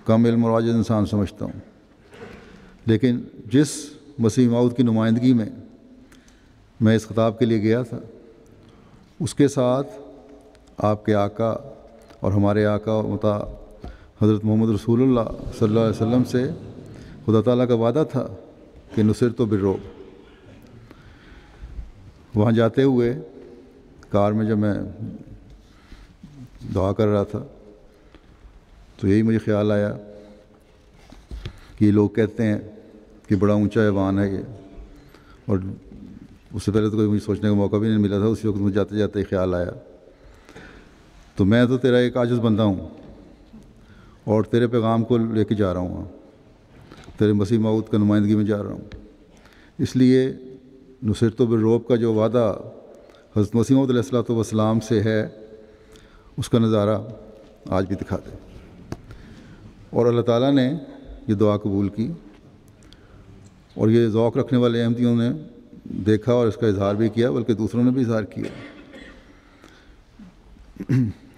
کم علم اور عاجز انسان سمجھتا ہوں، لیکن جس مسیح موعود کی نمائندگی میں میں اس خطاب کے لیے گیا تھا، اس کے ساتھ آپ کے آقا اور ہمارے آقا و مطاع حضرت محمد رسول اللہ صلی اللہ علیہ وسلم سے خدا تعالیٰ کا وعدہ تھا کہ نصرت بالرعب. وہاں جاتے ہوئے کار میں جب میں دعا کر رہا تھا تو یہی مجھے خیال آیا کہ یہ لوگ کہتے ہیں کہ بڑا اونچا ایوان ہے یہ، اور اس سے پہلے تو کوئی مجھے سوچنے کا موقع بھی نہیں ملا تھا. اسی وقت مجھے جاتے جاتے خیال آیا تو میں تو تیرا ایک عاجز بندہ ہوں اور تیرے پیغام کو لے کے جا رہا ہوں، تیرے مسیح موعود کا نمائندگی میں جا رہا ہوں. اس لیے نصرت بالرعب کا جو وعدہ حضرت مسیح موعود علیہ الصلوۃ والسلام سے ہے، اس کا نظارہ آج بھی دکھا دے. اور اللہ تعالیٰ نے یہ دعا قبول کی، اور یہ ذوق رکھنے والے احمدیوں نے دیکھا اور اس کا اظہار بھی کیا، بلکہ دوسروں نے بھی اظہار کیا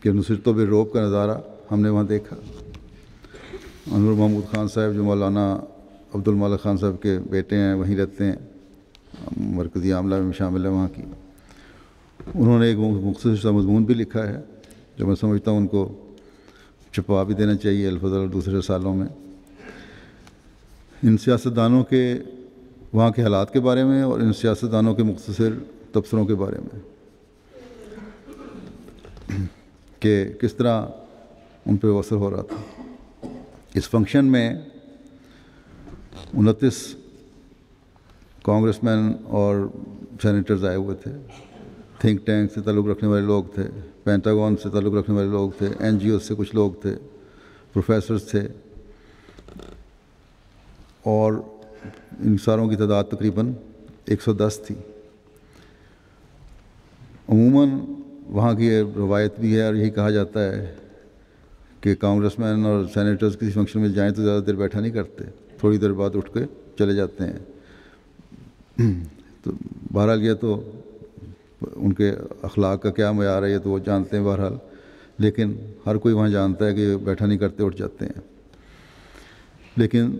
کہ نصرت بالرعب کا نظارہ ہم نے وہاں دیکھا. انور محمود خان صاحب جو مولانا عبد المالک خان صاحب کے بیٹے ہیں، وہیں رہتے ہیں، مرکزی عاملہ میں شامل ہے وہاں کی. انہوں نے ایک مختصر سا مضمون بھی لکھا ہے جو میں سمجھتا ہوں ان کو چھپا بھی دینا چاہیے الفضل اور دوسرے سالوں میں، ان سیاستدانوں کے وہاں کے حالات کے بارے میں اور ان سیاستدانوں کے مختصر تبصروں کے بارے میں کہ کس طرح ان پہ اثر ہو رہا تھا. اس فنکشن میں 29 کانگریس مین اور سینیٹرز آئے ہوئے تھے. تھنک ٹینک سے تعلق رکھنے والے لوگ تھے، پینٹاگون سے تعلق رکھنے والے لوگ تھے، NGO سے کچھ لوگ تھے، پروفیسرز تھے، اور ان ساروں کی تعداد تقریباً 110 تھی. عموماً وہاں کی روایت بھی ہے اور یہی کہا جاتا ہے کہ کانگریس مین اور سینیٹرز کسی فنکشن میں جائیں تو زیادہ دیر بیٹھا نہیں کرتے، تھوڑی دیر بعد اٹھ کے چلے جاتے ہیں. تو بہرحال یہ تو ان کے اخلاق کا کیا معیار ہے یہ تو وہ جانتے ہیں بہرحال، لیکن ہر کوئی وہاں جانتا ہے کہ بیٹھا نہیں کرتے، اٹھ جاتے ہیں. لیکن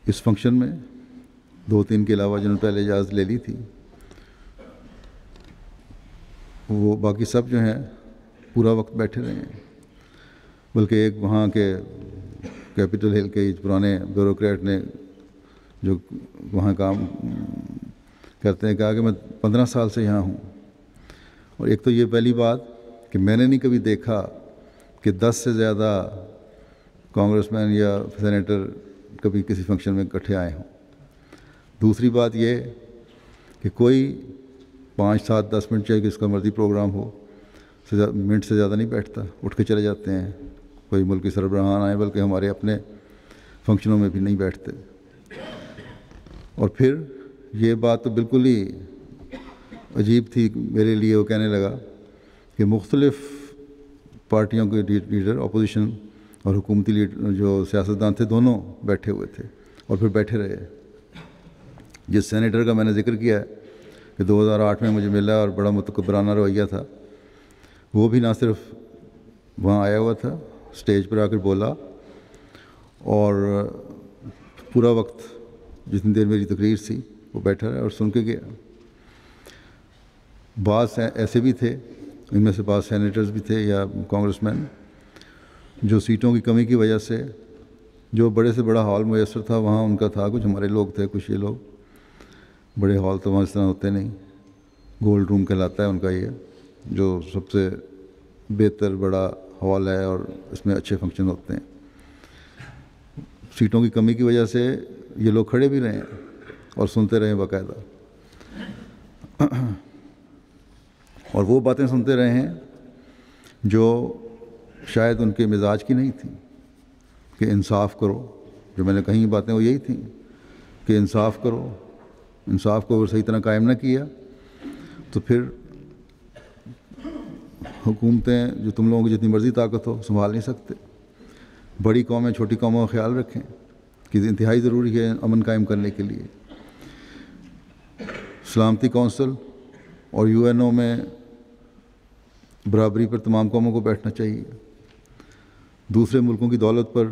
اس فنکشن میں 2-3 کے علاوہ جنہوں نے پہلے اجازت لے لی تھی، وہ باقی سب جو ہیں پورا وقت بیٹھے رہے ہیں. بلکہ ایک وہاں کے کیپٹل ہل کے پرانے بیوروکریٹ نے جو وہاں کام کرتے ہیں کہا کہ میں 15 سال سے یہاں ہوں، اور ایک تو یہ پہلی بات کہ میں نے نہیں کبھی دیکھا کہ 10 سے زیادہ کانگریس مین یا سینیٹر کبھی کسی فنکشن میں اکٹھے آئے ہوں. دوسری بات یہ کہ کوئی 5-7-10 منٹ چاہے کس کا مرضی پروگرام ہو منٹ سے زیادہ نہیں بیٹھتا، اٹھ کے چلے جاتے ہیں. کوئی ملکی سربراہان آئے بلکہ ہمارے اپنے فنکشنوں میں بھی نہیں بیٹھتے. اور پھر یہ بات تو بالکل ہی عجیب تھی میرے لیے. وہ کہنے لگا کہ مختلف پارٹیوں کے لیڈر، اپوزیشن اور حکومتی لیڈر جو سیاستدان تھے، دونوں بیٹھے ہوئے تھے اور پھر بیٹھے رہے. جس سینیٹر کا میں نے ذکر کیا ہے کہ 2008 میں مجھے ملا اور بڑا متکبرانہ رویہ تھا، وہ بھی نہ صرف وہاں آیا ہوا تھا، اسٹیج پر آ کر بولا اور پورا وقت جتنی دیر میری تقریر تھی وہ بیٹھا رہا اور سن کے گیا. بعض ایسے بھی تھے، ان میں سے بعض سینیٹرز بھی تھے یا کانگریس مین، جو سیٹوں کی کمی کی وجہ سے جو بڑے سے بڑا ہال میسر تھا وہاں ان کا تھا، کچھ ہمارے لوگ تھے، کچھ یہ لوگ. بڑے ہال تو وہاں اس طرح ہوتے نہیں، گولڈ روم کہلاتا ہے ان کا یہ، جو سب سے بہتر بڑا ہال ہے اور اس میں اچھے فنکشن ہوتے ہیں. سیٹوں کی کمی کی وجہ سے یہ لوگ کھڑے بھی رہے اور سنتے رہے باقاعدہ، اور وہ باتیں سنتے رہے ہیں جو شاید ان کے مزاج کی نہیں تھی کہ انصاف کرو. جو میں نے کہیں باتیں وہ یہی تھیں کہ انصاف کرو. انصاف کو اگر صحیح طرح قائم نہ کیا تو پھر حکومتیں جو تم لوگوں کی جتنی مرضی طاقت ہو سنبھال نہیں سکتے. بڑی قومیں چھوٹی قوموں کا خیال رکھیں کہ انتہائی ضروری ہے امن قائم کرنے کے لیے. سلامتی کونسل اور UNO میں برابری پر تمام قوموں کو بیٹھنا چاہیے. دوسرے ملکوں کی دولت پر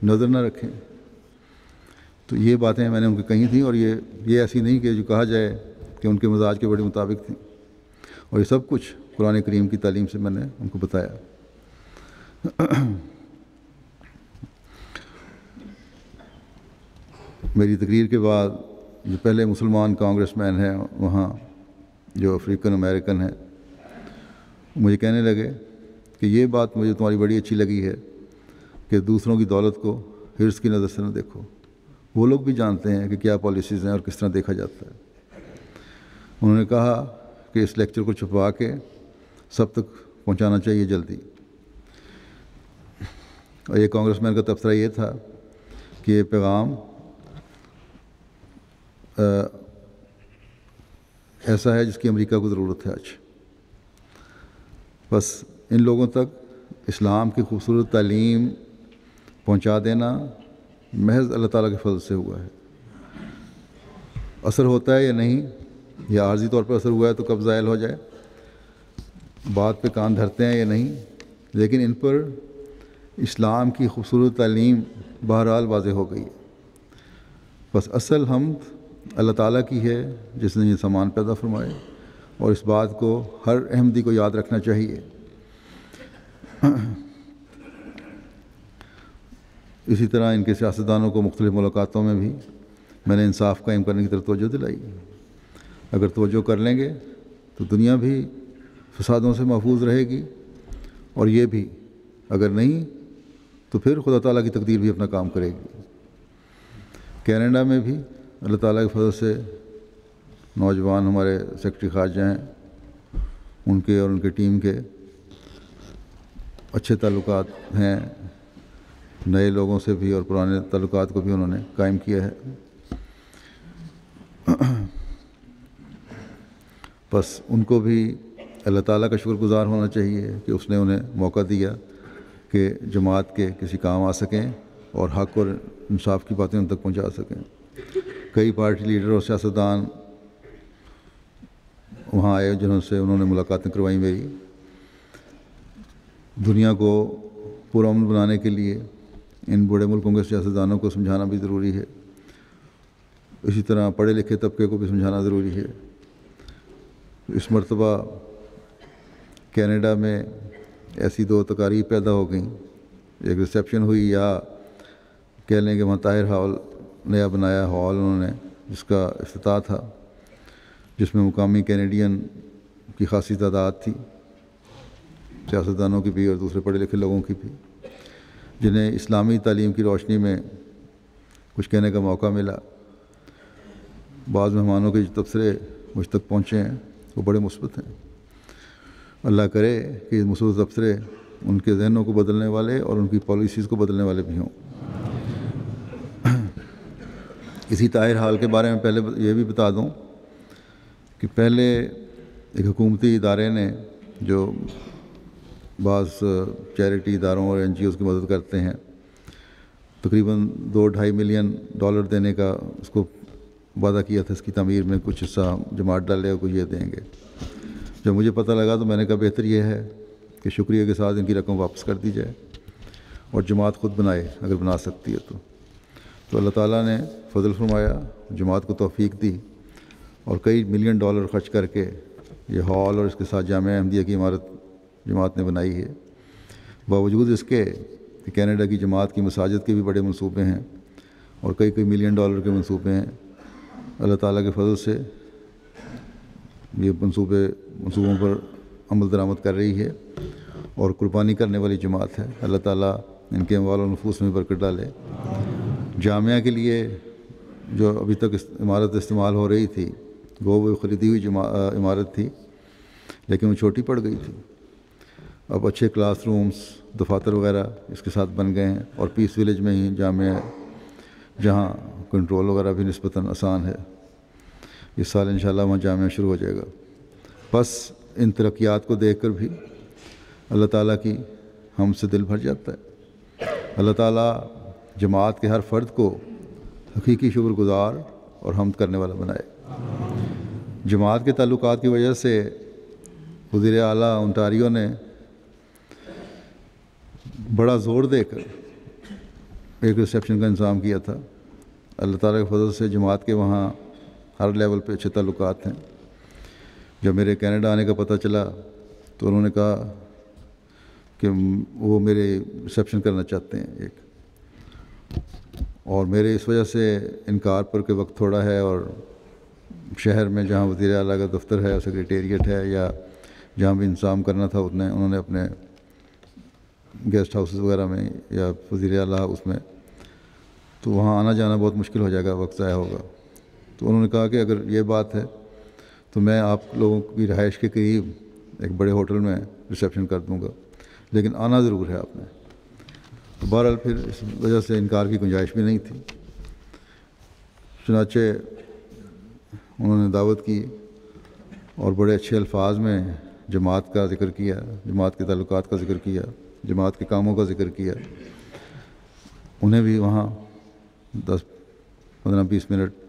نظر نہ رکھیں. تو یہ باتیں میں نے ان کو کہی تھیں، اور یہ ایسی نہیں کہ جو کہا جائے کہ ان کے مزاج کے بڑے مطابق تھیں. اور یہ سب کچھ قرآن کریم کی تعلیم سے میں نے ان کو بتایا. میری تقریر کے بعد جو پہلے مسلمان کانگریس مین ہیں وہاں جو افریقن امریکن ہیں مجھے کہنے لگے کہ یہ بات مجھے تمہاری بڑی اچھی لگی ہے کہ دوسروں کی دولت کو حرص کی نظر سے نہ دیکھو. وہ لوگ بھی جانتے ہیں کہ کیا پالیسیز ہیں اور کس طرح دیکھا جاتا ہے. انہوں نے کہا کہ اس لیکچر کو چھپوا کے سب تک پہنچانا چاہیے جلدی. اور یہ کانگریس مین کا تبصرہ یہ تھا کہ یہ پیغام ایسا ہے جس کی امریکہ کو ضرورت ہے آج. بس ان لوگوں تک اسلام کی خوبصورت تعلیم پہنچا دینا محض اللہ تعالیٰ کے فضل سے ہوا ہے. اثر ہوتا ہے یا نہیں، یا عارضی طور پر اثر ہوا ہے تو کب زائل ہو جائے، بات پہ کان دھرتے ہیں یا نہیں، لیکن ان پر اسلام کی خوبصورت تعلیم بہرحال واضح ہو گئی ہے. بس اصل حمد اللہ تعالیٰ کی ہے جس نے یہ سامان پیدا فرمائے، اور اس بات کو ہر احمدی کو یاد رکھنا چاہیے. اسی طرح ان کے سیاستدانوں کو مختلف ملاقاتوں میں بھی میں نے انصاف قائم کرنے کی طرف توجہ دلائی. اگر توجہ کر لیں گے تو دنیا بھی فسادوں سے محفوظ رہے گی، اور یہ بھی اگر نہیں تو پھر خدا تعالیٰ کی تقدیر بھی اپنا کام کرے گی. کینیڈا میں بھی اللہ تعالیٰ کے فضل سے نوجوان ہمارے سیکرٹری خارجہ ہیں، ان کے اور ان کے ٹیم کے اچھے تعلقات ہیں. نئے لوگوں سے بھی اور پرانے تعلقات کو بھی انہوں نے قائم کیا ہے. بس ان کو بھی اللہ تعالیٰ کا شکر گزار ہونا چاہیے کہ اس نے انہیں موقع دیا کہ جماعت کے کسی کام آ سکیں اور حق اور انصاف کی باتیں ان تک پہنچا سکیں. کئی پارٹی لیڈر اور سیاستدان وہاں آئے جنہوں سے انہوں نے ملاقاتیں کروائیں میری. دنیا کو پرامن بنانے کے لیے ان بڑے ملکوں کے سیاستدانوں کو سمجھانا بھی ضروری ہے. اسی طرح پڑھے لکھے طبقے کو بھی سمجھانا ضروری ہے. اس مرتبہ کینیڈا میں ایسی دو تقاریب پیدا ہو گئیں. ایک ریسیپشن ہوئی، یا کہہ لیں کہ وہاں طاہر ہال نیا بنایا ہال انہوں نے، جس کا افتتاح تھا، جس میں مقامی کینیڈین کی خاصی تعداد تھی، سیاستدانوں کی بھی اور دوسرے پڑھے لکھے لوگوں کی بھی، جنہیں اسلامی تعلیم کی روشنی میں کچھ کہنے کا موقع ملا. بعض مہمانوں کے جو تبصرے مجھ تک پہنچے ہیں وہ بڑے مثبت ہیں. اللہ کرے کہ یہ مثبت تبصرے ان کے ذہنوں کو بدلنے والے اور ان کی پالیسیز کو بدلنے والے بھی ہوں. اسی طاہر حال کے بارے میں پہلے یہ بھی بتا دوں کہ پہلے ایک حکومتی ادارے نے جو بعض چیریٹی اداروں اور NGOs کی مدد کرتے ہیں، تقریباً $2-2.5 ملین دینے کا اس کو وعدہ کیا تھا. اس کی تعمیر میں کچھ حصہ جماعت ڈالے اور کچھ یہ دیں گے. جب مجھے پتہ لگا تو میں نے کہا بہتر یہ ہے کہ شکریہ کے ساتھ ان کی رقم واپس کر دی جائے اور جماعت خود بنائے اگر بنا سکتی ہے تو اللہ تعالیٰ نے فضل فرمایا، جماعت کو توفیق دی، اور کئی $1 ملین خرچ کر کے یہ ہال اور اس کے ساتھ جامعہ احمدیہ کی عمارت جماعت نے بنائی ہے. باوجود اس کے کہ کینیڈا کی جماعت کی مساجد کے بھی بڑے منصوبے ہیں اور کئی $1 ملین کے منصوبے ہیں. اللہ تعالیٰ کے فضل سے یہ منصوبوں پر عمل درآمد کر رہی ہے اور قربانی کرنے والی جماعت ہے. اللہ تعالیٰ ان کے اموال و نفوس میں برکت ڈالے. جامعہ کے لیے جو ابھی تک عمارت استعمال ہو رہی تھی، وہ خریدی ہوئی عمارت تھی، لیکن وہ چھوٹی پڑ گئی تھی. اب اچھے کلاس رومز، دفاتر وغیرہ اس کے ساتھ بن گئے ہیں، اور پیس ولیج میں ہی جامعہ ہے جہاں کنٹرول وغیرہ بھی نسبتاً آسان ہے۔ اس سال انشاءاللہ وہاں جامعہ شروع ہو جائے گا۔ بس ان ترقیات کو دیکھ کر بھی اللہ تعالیٰ کی ہم سے دل بھر جاتا ہے۔ اللہ تعالیٰ جماعت کے ہر فرد کو حقیقی شکر گزار اور حمد کرنے والا بنائے۔ جماعت کے تعلقات کی وجہ سے وزیر اعلیٰ اونٹاریو نے بڑا زور دے کر ایک ریسیپشن کا انتظام کیا تھا۔ اللہ تعالیٰ کے فضل سے جماعت کے وہاں ہر لیول پہ اچھے تعلقات ہیں۔ جب میرے کینیڈا آنے کا پتہ چلا تو انہوں نے کہا کہ وہ میرے ریسیپشن کرنا چاہتے ہیں ایک، اور میرے اس وجہ سے انکار پر کہ وقت تھوڑا ہے، اور شہر میں جہاں وزیر اعلیٰ کا دفتر ہے، سیکریٹریٹ ہے، یا جہاں بھی انتظام کرنا تھا انہوں نے اپنے گیسٹ ہاؤسز وغیرہ میں یا وزیر اعلیٰ اس میں، تو وہاں آنا جانا بہت مشکل ہو جائے گا، وقت ضائع ہوگا۔ تو انہوں نے کہا کہ اگر یہ بات ہے تو میں آپ لوگوں کی رہائش کے قریب ایک بڑے ہوٹل میں ریسیپشن کر دوں گا، لیکن آنا ضرور ہے آپ نے۔ تو بہرحال پھر اس وجہ سے انکار کی گنجائش بھی نہیں تھی۔ چنانچہ انہوں نے دعوت کی اور بڑے اچھے الفاظ میں جماعت کا ذکر کیا، جماعت کے تعلقات کا ذکر کیا، جماعت کے کاموں کا ذکر کیا۔ انہیں بھی وہاں 10-15-20 منٹ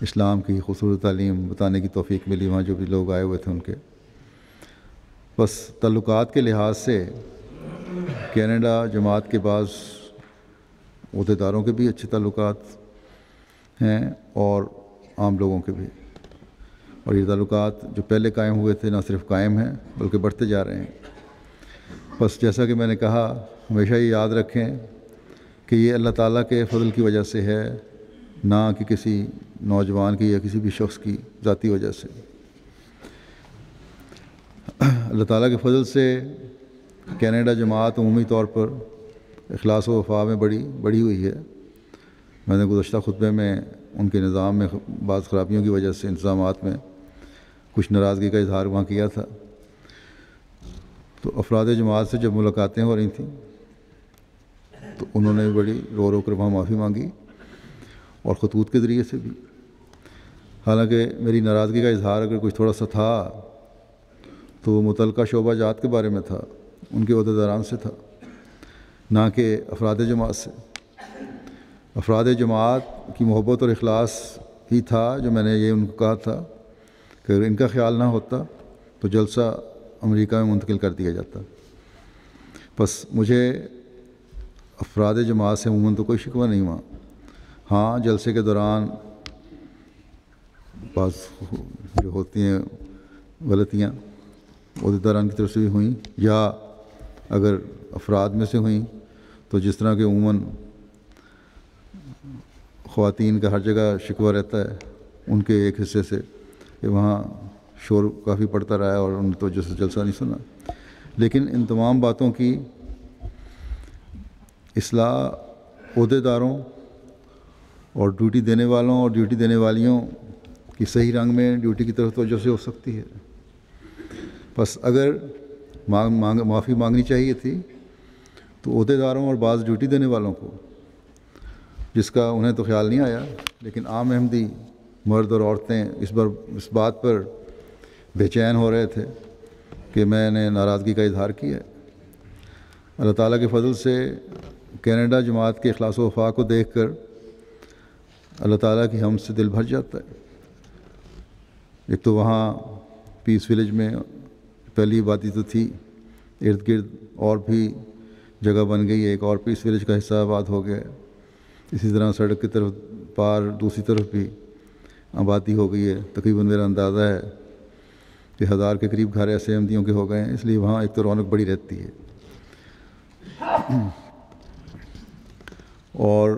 اسلام کی خصوصی تعلیم بتانے کی توفیق ملی، وہاں جو بھی لوگ آئے ہوئے تھے ان کے۔ بس تعلقات کے لحاظ سے کینیڈا جماعت کے بعض عہدیداروں کے بھی اچھے تعلقات ہیں اور عام لوگوں کے بھی، اور یہ تعلقات جو پہلے قائم ہوئے تھے نہ صرف قائم ہیں بلکہ بڑھتے جا رہے ہیں۔ بس جیسا کہ میں نے کہا، ہمیشہ یہ یاد رکھیں کہ یہ اللہ تعالیٰ کے فضل کی وجہ سے ہے، نہ کہ کسی نوجوان کی یا کسی بھی شخص کی ذاتی وجہ سے۔ اللہ تعالیٰ کے فضل سے کینیڈا جماعت عمومی طور پر اخلاص و وفا میں بڑی ہوئی ہے۔ میں نے گزشتہ خطبے میں ان کے نظام میں بعض خرابیوں کی وجہ سے انتظامات میں کچھ ناراضگی کا اظہار وہاں کیا تھا۔ تو افراد جماعت سے جب ملاقاتیں ہو رہی تھیں تو انہوں نے بڑی رو کر وہاں معافی مانگی، اور خطوط کے ذریعے سے بھی۔ حالانکہ میری ناراضگی کا اظہار اگر کچھ تھوڑا سا تھا تو وہ متعلقہ شعبہ جات کے بارے میں تھا، ان کے عہدیداران سے تھا، نہ کہ افراد جماعت سے۔ افراد جماعت کی محبت اور اخلاص ہی تھا جو میں نے یہ ان کو کہا تھا کہ اگر ان کا خیال نہ ہوتا تو جلسہ امریکہ میں منتقل کر دیا جاتا۔ بس مجھے افراد جماعت سے عموماً تو کوئی شکوہ نہیں ہوا۔ ہاں، جلسے کے دوران بعض جو ہوتی ہیں غلطیاں عہدیداران کی طرف سے بھی ہوئیں، یا اگر افراد میں سے ہوئیں تو جس طرح کہ عموماً خواتین کا ہر جگہ شکوہ رہتا ہے ان کے ایک حصے سے کہ وہاں شور کافی پڑتا رہا ہے اور ان تو جلسہ نہیں سنا۔ لیکن ان تمام باتوں کی اصلاح عہدیداروں اور ڈیوٹی دینے والوں اور ڈیوٹی دینے والیوں کی صحیح رنگ میں ڈیوٹی کی طرف توجہ سے ہو سکتی ہے۔ بس اگر معافی مانگنی چاہیے تھی تو عہدیداروں اور بعض ڈیوٹی دینے والوں کو، جس کا انہیں تو خیال نہیں آیا، لیکن عام احمدی مرد اور عورتیں اس بات پر بے چین ہو رہے تھے کہ میں نے ناراضگی کا اظہار کیا ہے۔ اللہ تعالیٰ کے فضل سے کینیڈا جماعت کے اخلاص و وفا کو دیکھ کر اللہ تعالیٰ کی حمد سے دل بھر جاتا ہے۔ ایک تو وہاں پیس ولیج میں پہلی آبادی تو تھی، ارد گرد اور بھی جگہ بن گئی ہے، ایک اور پیس ولیج کا حصہ آباد ہو گیا ہے۔ اسی طرح سڑک کی طرف پار دوسری طرف بھی آبادی ہو گئی ہے۔ تقریباً میرا اندازہ ہے کہ 1000 کے قریب گھر ایسے احمدیوں کے ہو گئے ہیں، اس لیے وہاں ایک تو رونق بڑی رہتی ہے، اور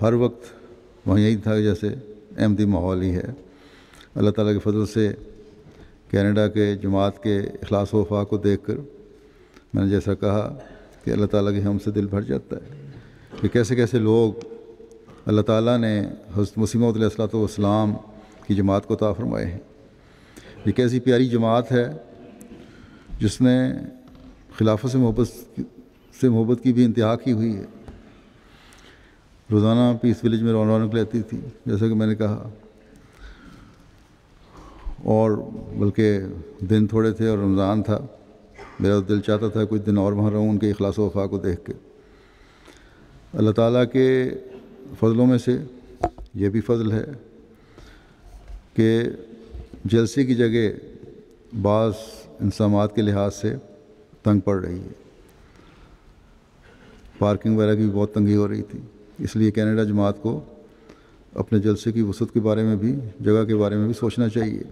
ہر وقت وہاں یہی تھا کہ جیسے احمدی ماحول ہی ہے۔ اللہ تعالیٰ کے فضل سے کینیڈا کے جماعت کے اخلاص و وفا کو دیکھ کر میں نے جیسا کہا کہ اللہ تعالیٰ کی حمد سے دل بھر جاتا ہے کہ کیسے کیسے لوگ اللہ تعالیٰ نے حضرت مسیح موعود علیہ الصلوۃ والسلام کی جماعت کو عطا فرمائے ہیں۔ یہ کیسی پیاری جماعت ہے جس نے خلافت سے محبت کی بھی انتہا کی ہوئی ہے۔ روزانہ پیس ولیج میں رونق لیتی تھی، جیسا کہ میں نے کہا، اور بلکہ دن تھوڑے تھے اور رمضان تھا، میرا دل چاہتا تھا کچھ دن اور وہاں رہوں ان کے اخلاص و وفا کو دیکھ کے۔ اللہ تعالیٰ کے فضلوں میں سے یہ بھی فضل ہے کہ جلسے کی جگہ بعض انتظامات کے لحاظ سے تنگ پڑ رہی ہے، پارکنگ وغیرہ کی بھی بہت تنگی ہو رہی تھی، اس لیے کینیڈا جماعت کو اپنے جلسے کی وسعت کے بارے میں بھی، جگہ کے بارے میں بھی سوچنا چاہیے۔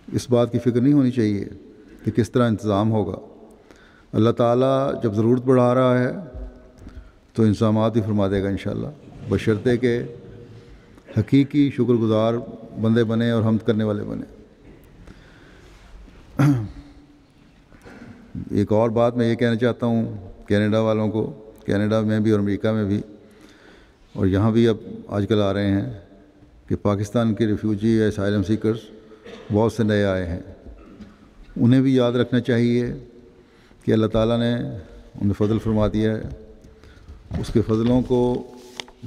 اس بات کی فکر نہیں ہونی چاہیے کہ کس طرح انتظام ہوگا۔ اللہ تعالیٰ جب ضرورت بڑھا رہا ہے تو انتظامات بھی فرما دے گا انشاءاللہ، بشرطے کہ حقیقی شکر گزار بندے بنے اور حمد کرنے والے بنے۔ ایک اور بات میں یہ کہنا چاہتا ہوں کینیڈا والوں کو، کینیڈا میں بھی اور امریکہ میں بھی، اور یہاں بھی اب آج کل آ رہے ہیں، کہ پاکستان کے ریفیوجی یا اسائلم سیکرز بہت سے نئے آئے ہیں، انہیں بھی یاد رکھنا چاہیے کہ اللہ تعالیٰ نے انہیں فضل فرما دیا ہے۔ اس کے فضلوں کو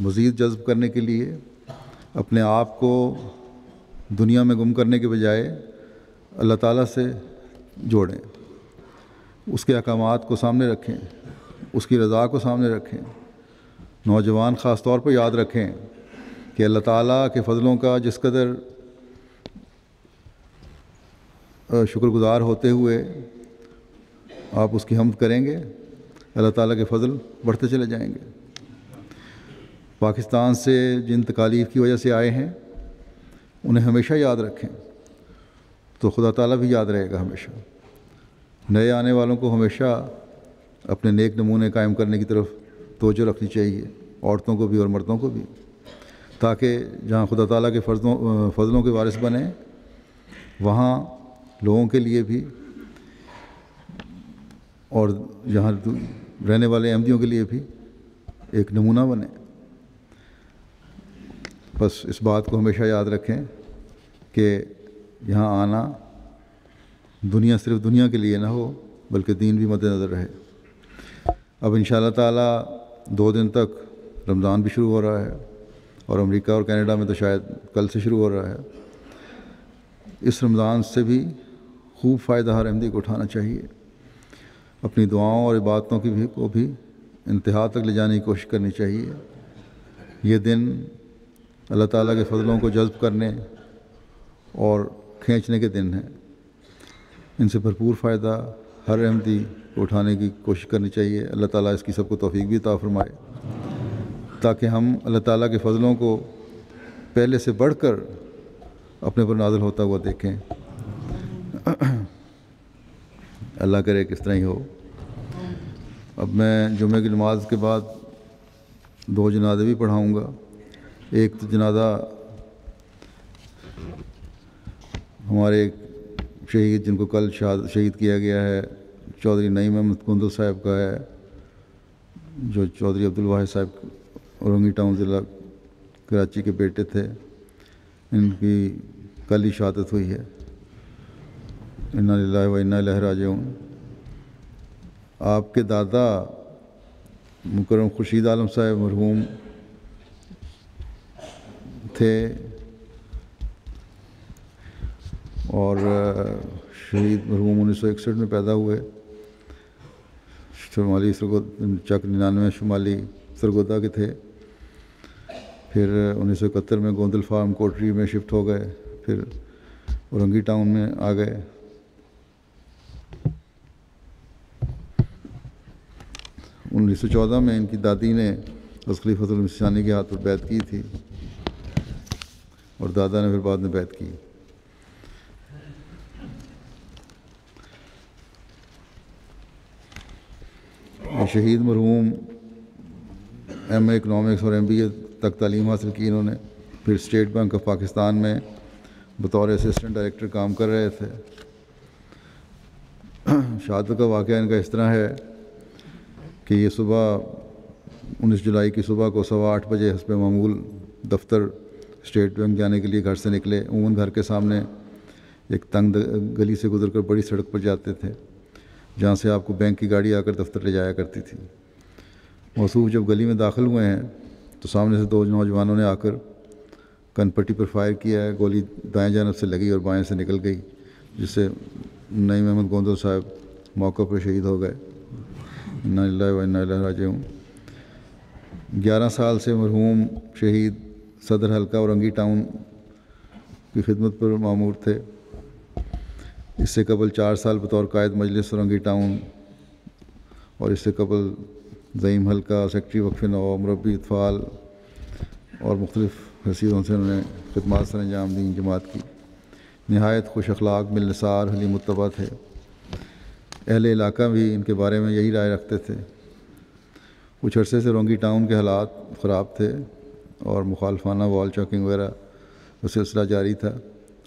مزید جذب کرنے کے لیے اپنے آپ کو دنیا میں گم کرنے کے بجائے اللہ تعالیٰ سے جوڑیں، اس کے احکامات کو سامنے رکھیں، اس کی رضا کو سامنے رکھیں۔ نوجوان خاص طور پر یاد رکھیں کہ اللہ تعالیٰ کے فضلوں کا جس قدر شکر گزار ہوتے ہوئے آپ اس کی حمد کریں گے، اللہ تعالیٰ کے فضل بڑھتے چلے جائیں گے۔ پاکستان سے جن تکالیف کی وجہ سے آئے ہیں انہیں ہمیشہ یاد رکھیں، تو خدا تعالیٰ بھی یاد رہے گا ہمیشہ۔ نئے آنے والوں کو ہمیشہ اپنے نیک نمونے قائم کرنے کی طرف توجہ رکھنی چاہیے، عورتوں کو بھی اور مردوں کو بھی، تاکہ جہاں خدا تعالیٰ کے فضلوں کے وارث بنیں، وہاں لوگوں کے لیے بھی اور جہاں رہنے والے احمدیوں کے لیے بھی ایک نمونہ بنے۔ بس اس بات کو ہمیشہ یاد رکھیں کہ یہاں آنا دنیا صرف دنیا کے لیے نہ ہو، بلکہ دین بھی مد نظر رہے۔ اب انشاءاللہ تعالیٰ 2 دن تک رمضان بھی شروع ہو رہا ہے، اور امریکہ اور کینیڈا میں تو شاید کل سے شروع ہو رہا ہے۔ اس رمضان سے بھی خوب فائدہ ہر احمدی کو اٹھانا چاہیے، اپنی دعاؤں اور عبادتوں کو بھی انتہا تک لے جانے کی کوشش کرنی چاہیے۔ یہ دن اللہ تعالیٰ کے فضلوں کو جذب کرنے اور کھینچنے کے دن ہیں، ان سے بھرپور فائدہ ہر احمدی کو اٹھانے کی کوشش کرنی چاہیے۔ اللہ تعالیٰ اس کی سب کو توفیق بھی عطا فرمائے، تاکہ ہم اللہ تعالیٰ کے فضلوں کو پہلے سے بڑھ کر اپنے پر نازل ہوتا ہوا دیکھیں۔ اللہ کرے کہ اس طرح ہی ہو۔ اب میں جمعہ کی نماز کے بعد 2 جنازے بھی پڑھاؤں گا۔ ایک تو جنازہ ہمارے ایک شہید جن کو کل شہید کیا گیا ہے، چودھری نعیم احمد کندل صاحب کا ہے، جو چودھری عبدالواحد صاحب اورنگی ٹاؤن ضلع کراچی کے بیٹے تھے۔ ان کی کل ہی شہادت ہوئی ہے۔ انا للہ و انا الیہ راجعون۔ آپ کے دادا مکرم خورشید عالم صاحب مرحوم تھے، اور شہید مرحوم 1961 میں پیدا ہوئے، شمالی چک 99 شمالی سرگودا کے تھے۔ پھر 1971 میں گوندل فارم کوٹری میں شفٹ ہو گئے، پھر اورنگی ٹاؤن میں آ گئے۔ 1914 میں ان کی دادی نے حضرت خلیفۃ المسیح ثانی کے ہاتھ پر بیعت کی تھی، اور دادا نے پھر بعد میں بیعت کی۔ شہید مرحوم ایم اے اکنامکس اور MBA تک تعلیم حاصل کی انہوں نے، پھر اسٹیٹ بینک آف پاکستان میں بطور اسسٹنٹ ڈائریکٹر کام کر رہے تھے۔ شہادت کا واقعہ ان کا اس طرح ہے کہ یہ صبح 19 جولائی کی صبح کو 8:15 بجے حسب معمول دفتر اسٹیٹ بینک جانے کے لیے گھر سے نکلے۔ عموماً گھر کے سامنے ایک تنگ گلی سے گزر کر بڑی سڑک پر جاتے تھے۔ جہاں سے آپ کو بینک کی گاڑی آ کر دفتر لے جایا کرتی تھی۔ موصوف جب گلی میں داخل ہوئے ہیں تو سامنے سے 2 نوجوانوں نے آ کر کن پٹی پر فائر کیا ہے۔ گولی دائیں جانب سے لگی اور بائیں سے نکل گئی، جس سے نعیم احمد گوندل صاحب موقع پر شہید ہو گئے۔ انا للہ و انا الیہ راجعون۔ 11 سال سے مرحوم شہید صدر حلقہ اورنگی ٹاؤن کی خدمت پر مامور تھے۔ اس سے قبل 4 سال بطور قائد مجلس اورنگی ٹاؤن اور اس سے قبل زعیم حلقہ، سیکٹری وقف نو، مربی اطفال اور مختلف حیثیتوں سے انہوں نے خدمات سر انجام دیں۔ جماعت کی نہایت خوش اخلاق، ملنسار، حلیم متبع تھے۔ اہل علاقہ بھی ان کے بارے میں یہی رائے رکھتے تھے۔ کچھ عرصے سے اورنگی ٹاؤن کے حالات خراب تھے اور مخالفانہ وال چاکنگ وغیرہ کا سلسلہ جاری تھا،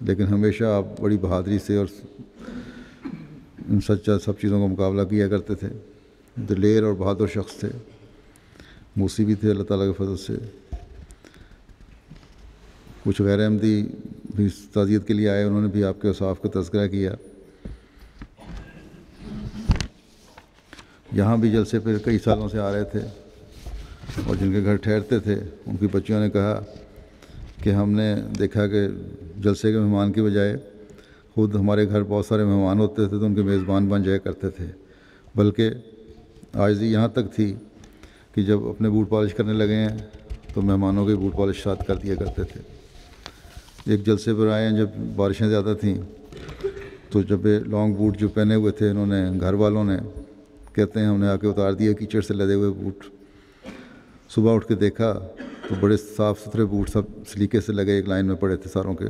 لیکن ہمیشہ آپ بڑی بہادری سے اور ان سب چیزوں کا مقابلہ کیا کرتے تھے۔ دلیر اور بہادر شخص تھے، موسی بھی تھے اللہ تعالیٰ کے فضل سے۔ کچھ غیر احمدی بھی تعزیت کے لیے آئے، انہوں نے بھی آپ کے اوصاف کا تذکرہ کیا۔ یہاں بھی جلسے پہ کئی سالوں سے آ رہے تھے اور جن کے گھر ٹھہرتے تھے ان کی بچیوں نے کہا کہ ہم نے دیکھا کہ جلسے کے مہمان کی بجائے خود ہمارے گھر بہت سارے مہمان ہوتے تھے تو ان کے میزبان بن جایا کرتے تھے، بلکہ عاجزی یہاں تک تھی کہ جب اپنے بوٹ پالش کرنے لگے ہیں تو مہمانوں کے بوٹ پالش ساتھ کر دیا کرتے تھے۔ ایک جلسے پر آئے ہیں جب بارشیں زیادہ تھیں تو جب لانگ بوٹ جو پہنے ہوئے تھے انہوں نے، گھر والوں نے کہتے ہیں ہم نے آ کے اتار دیا کیچڑ سے لدے ہوئے بوٹ۔ صبح اٹھ کے دیکھا تو بڑے صاف ستھرے بوٹ سب سلیقے سے لگے ایک لائن میں پڑے تھے ساروں کے۔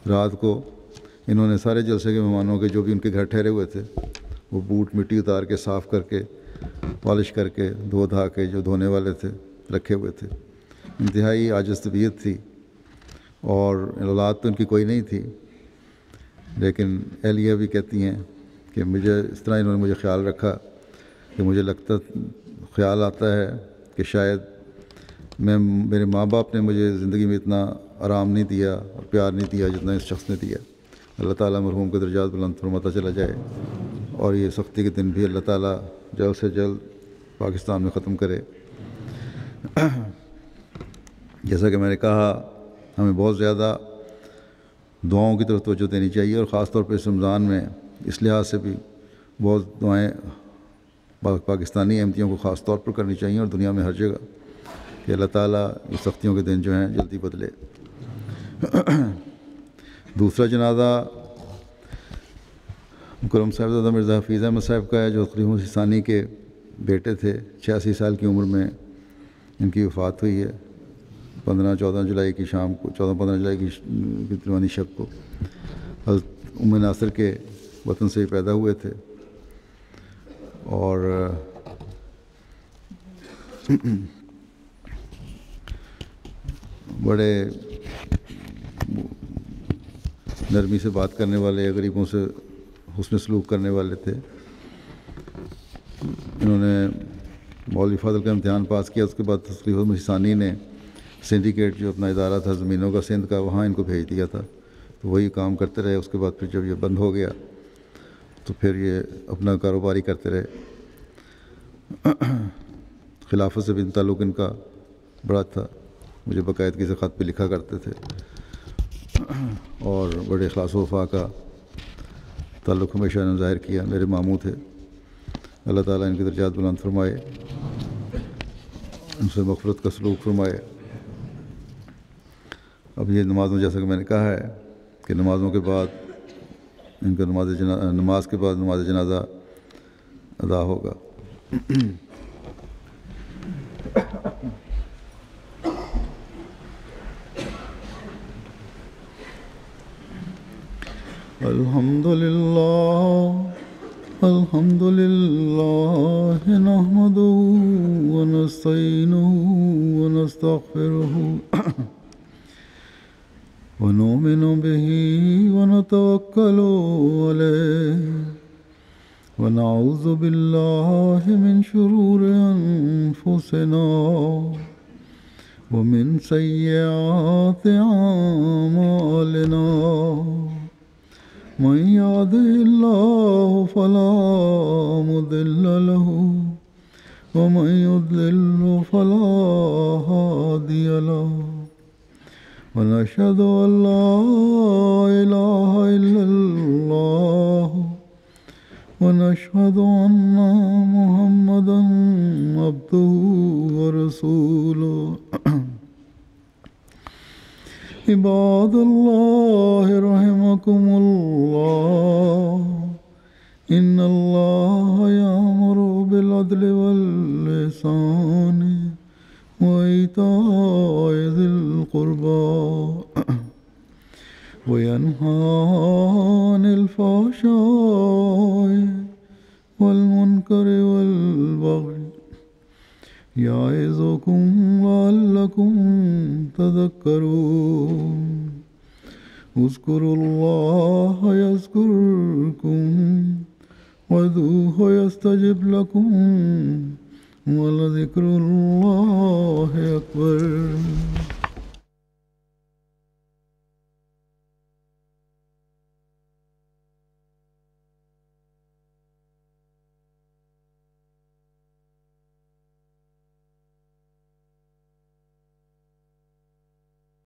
رات کو انہوں نے سارے جلسے کے مہمانوں کے جو بھی ان کے گھر ٹھہرے ہوئے تھے وہ بوٹ مٹی اتار کے صاف کر کے پالش کر کے دھو دھا کے جو دھونے والے تھے رکھے ہوئے تھے۔ انتہائی عاجز طبیعت تھی اور اولاد تو ان کی کوئی نہیں تھی، لیکن اہلیہ بھی کہتی ہیں کہ مجھے اس طرح انہوں نے مجھے خیال رکھا کہ مجھے خیال آتا ہے کہ شاید میرے ماں باپ نے مجھے زندگی میں اتنا آرام نہیں دیا اور پیار نہیں دیا جتنا اس شخص نے دیا۔ اللہ تعالیٰ مرحوم کے درجات بلند فرماتا چلا جائے اور یہ سختی کے دن بھی اللہ تعالیٰ جلد سے جلد پاکستان میں ختم کرے۔ جیسا کہ میں نے کہا ہمیں بہت زیادہ دعاؤں کی طرف توجہ دینی چاہیے اور خاص طور پہ اس رمضان میں اس لحاظ سے بھی بہت دعائیں پاکستانی احمدیوں کو خاص طور پر کرنی چاہیے اور دنیا میں ہر جگہ کہ اللہ تعالیٰ اس سختیوں کے دن جو ہیں جلدی بدلے۔ دوسرا جنازہ مکرم صاحبزادہ مرزا حفیظ احمد صاحب کا ہے جو خلیفہ مسیح ثانی کے بیٹے تھے۔ 86 سال کی عمر میں ان کی وفات ہوئی ہے 14 جولائی کی شام کو، 15 جولائی کی دیوانی شب کو۔ حضرت ام ناصر کے وطن سے پیدا ہوئے تھے اور بڑے نرمی سے بات کرنے والے، غریبوں سے حسن سلوک کرنے والے تھے۔ انہوں نے مولوی فاضل کا امتحان پاس کیا، اس کے بعد خلیفہ مسیح ثانی نے سنڈیکیٹ جو اپنا ادارہ تھا زمینوں کا سندھ کا، وہاں ان کو بھیج دیا تھا، تو وہی کام کرتے رہے۔ اس کے بعد پھر جب یہ بند ہو گیا تو پھر یہ اپنا کاروباری کرتے رہے۔ خلافت سے بھی تعلق ان کا بڑا تھا، مجھے باقاعدگی سے خط پہ لکھا کرتے تھے اور بڑے اخلاص و وفا کا تعلق ہمیشہ انہوں نے ظاہر کیا۔ میرے ماموں تھے، اللہ تعالیٰ ان کے درجات بلند فرمائے، ان سے مغفرت کا سلوک فرمائے۔ اب یہ نمازوں جیسا کہ میں نے کہا ہے کہ نمازوں کے بعد ان کا نماز کے بعد نماز جنازہ ادا ہوگا۔ الحمد للہ نحمده ونستعینه ونستغفره ونؤمن به ونتوکل علیہ ونعوذ باللہ من شرور انفسنا ومن سیئات اعمالنا من يهده الله فلا مضل له ومن يضلل فلا هادي له ونشهد أن لا إله إلا الله ونشهد أن محمدا عبده ورسوله عباد الله رحمكم الله إن الله يأمر بالعدل والإحسان وإيتاء ذي القربى وينهى عن الفحشاء والمنكر والبغي يعظكم لعلكم تذكرون اذكروا الله يذكركم وادعوه يستجب لكم ولذكر الله أكبر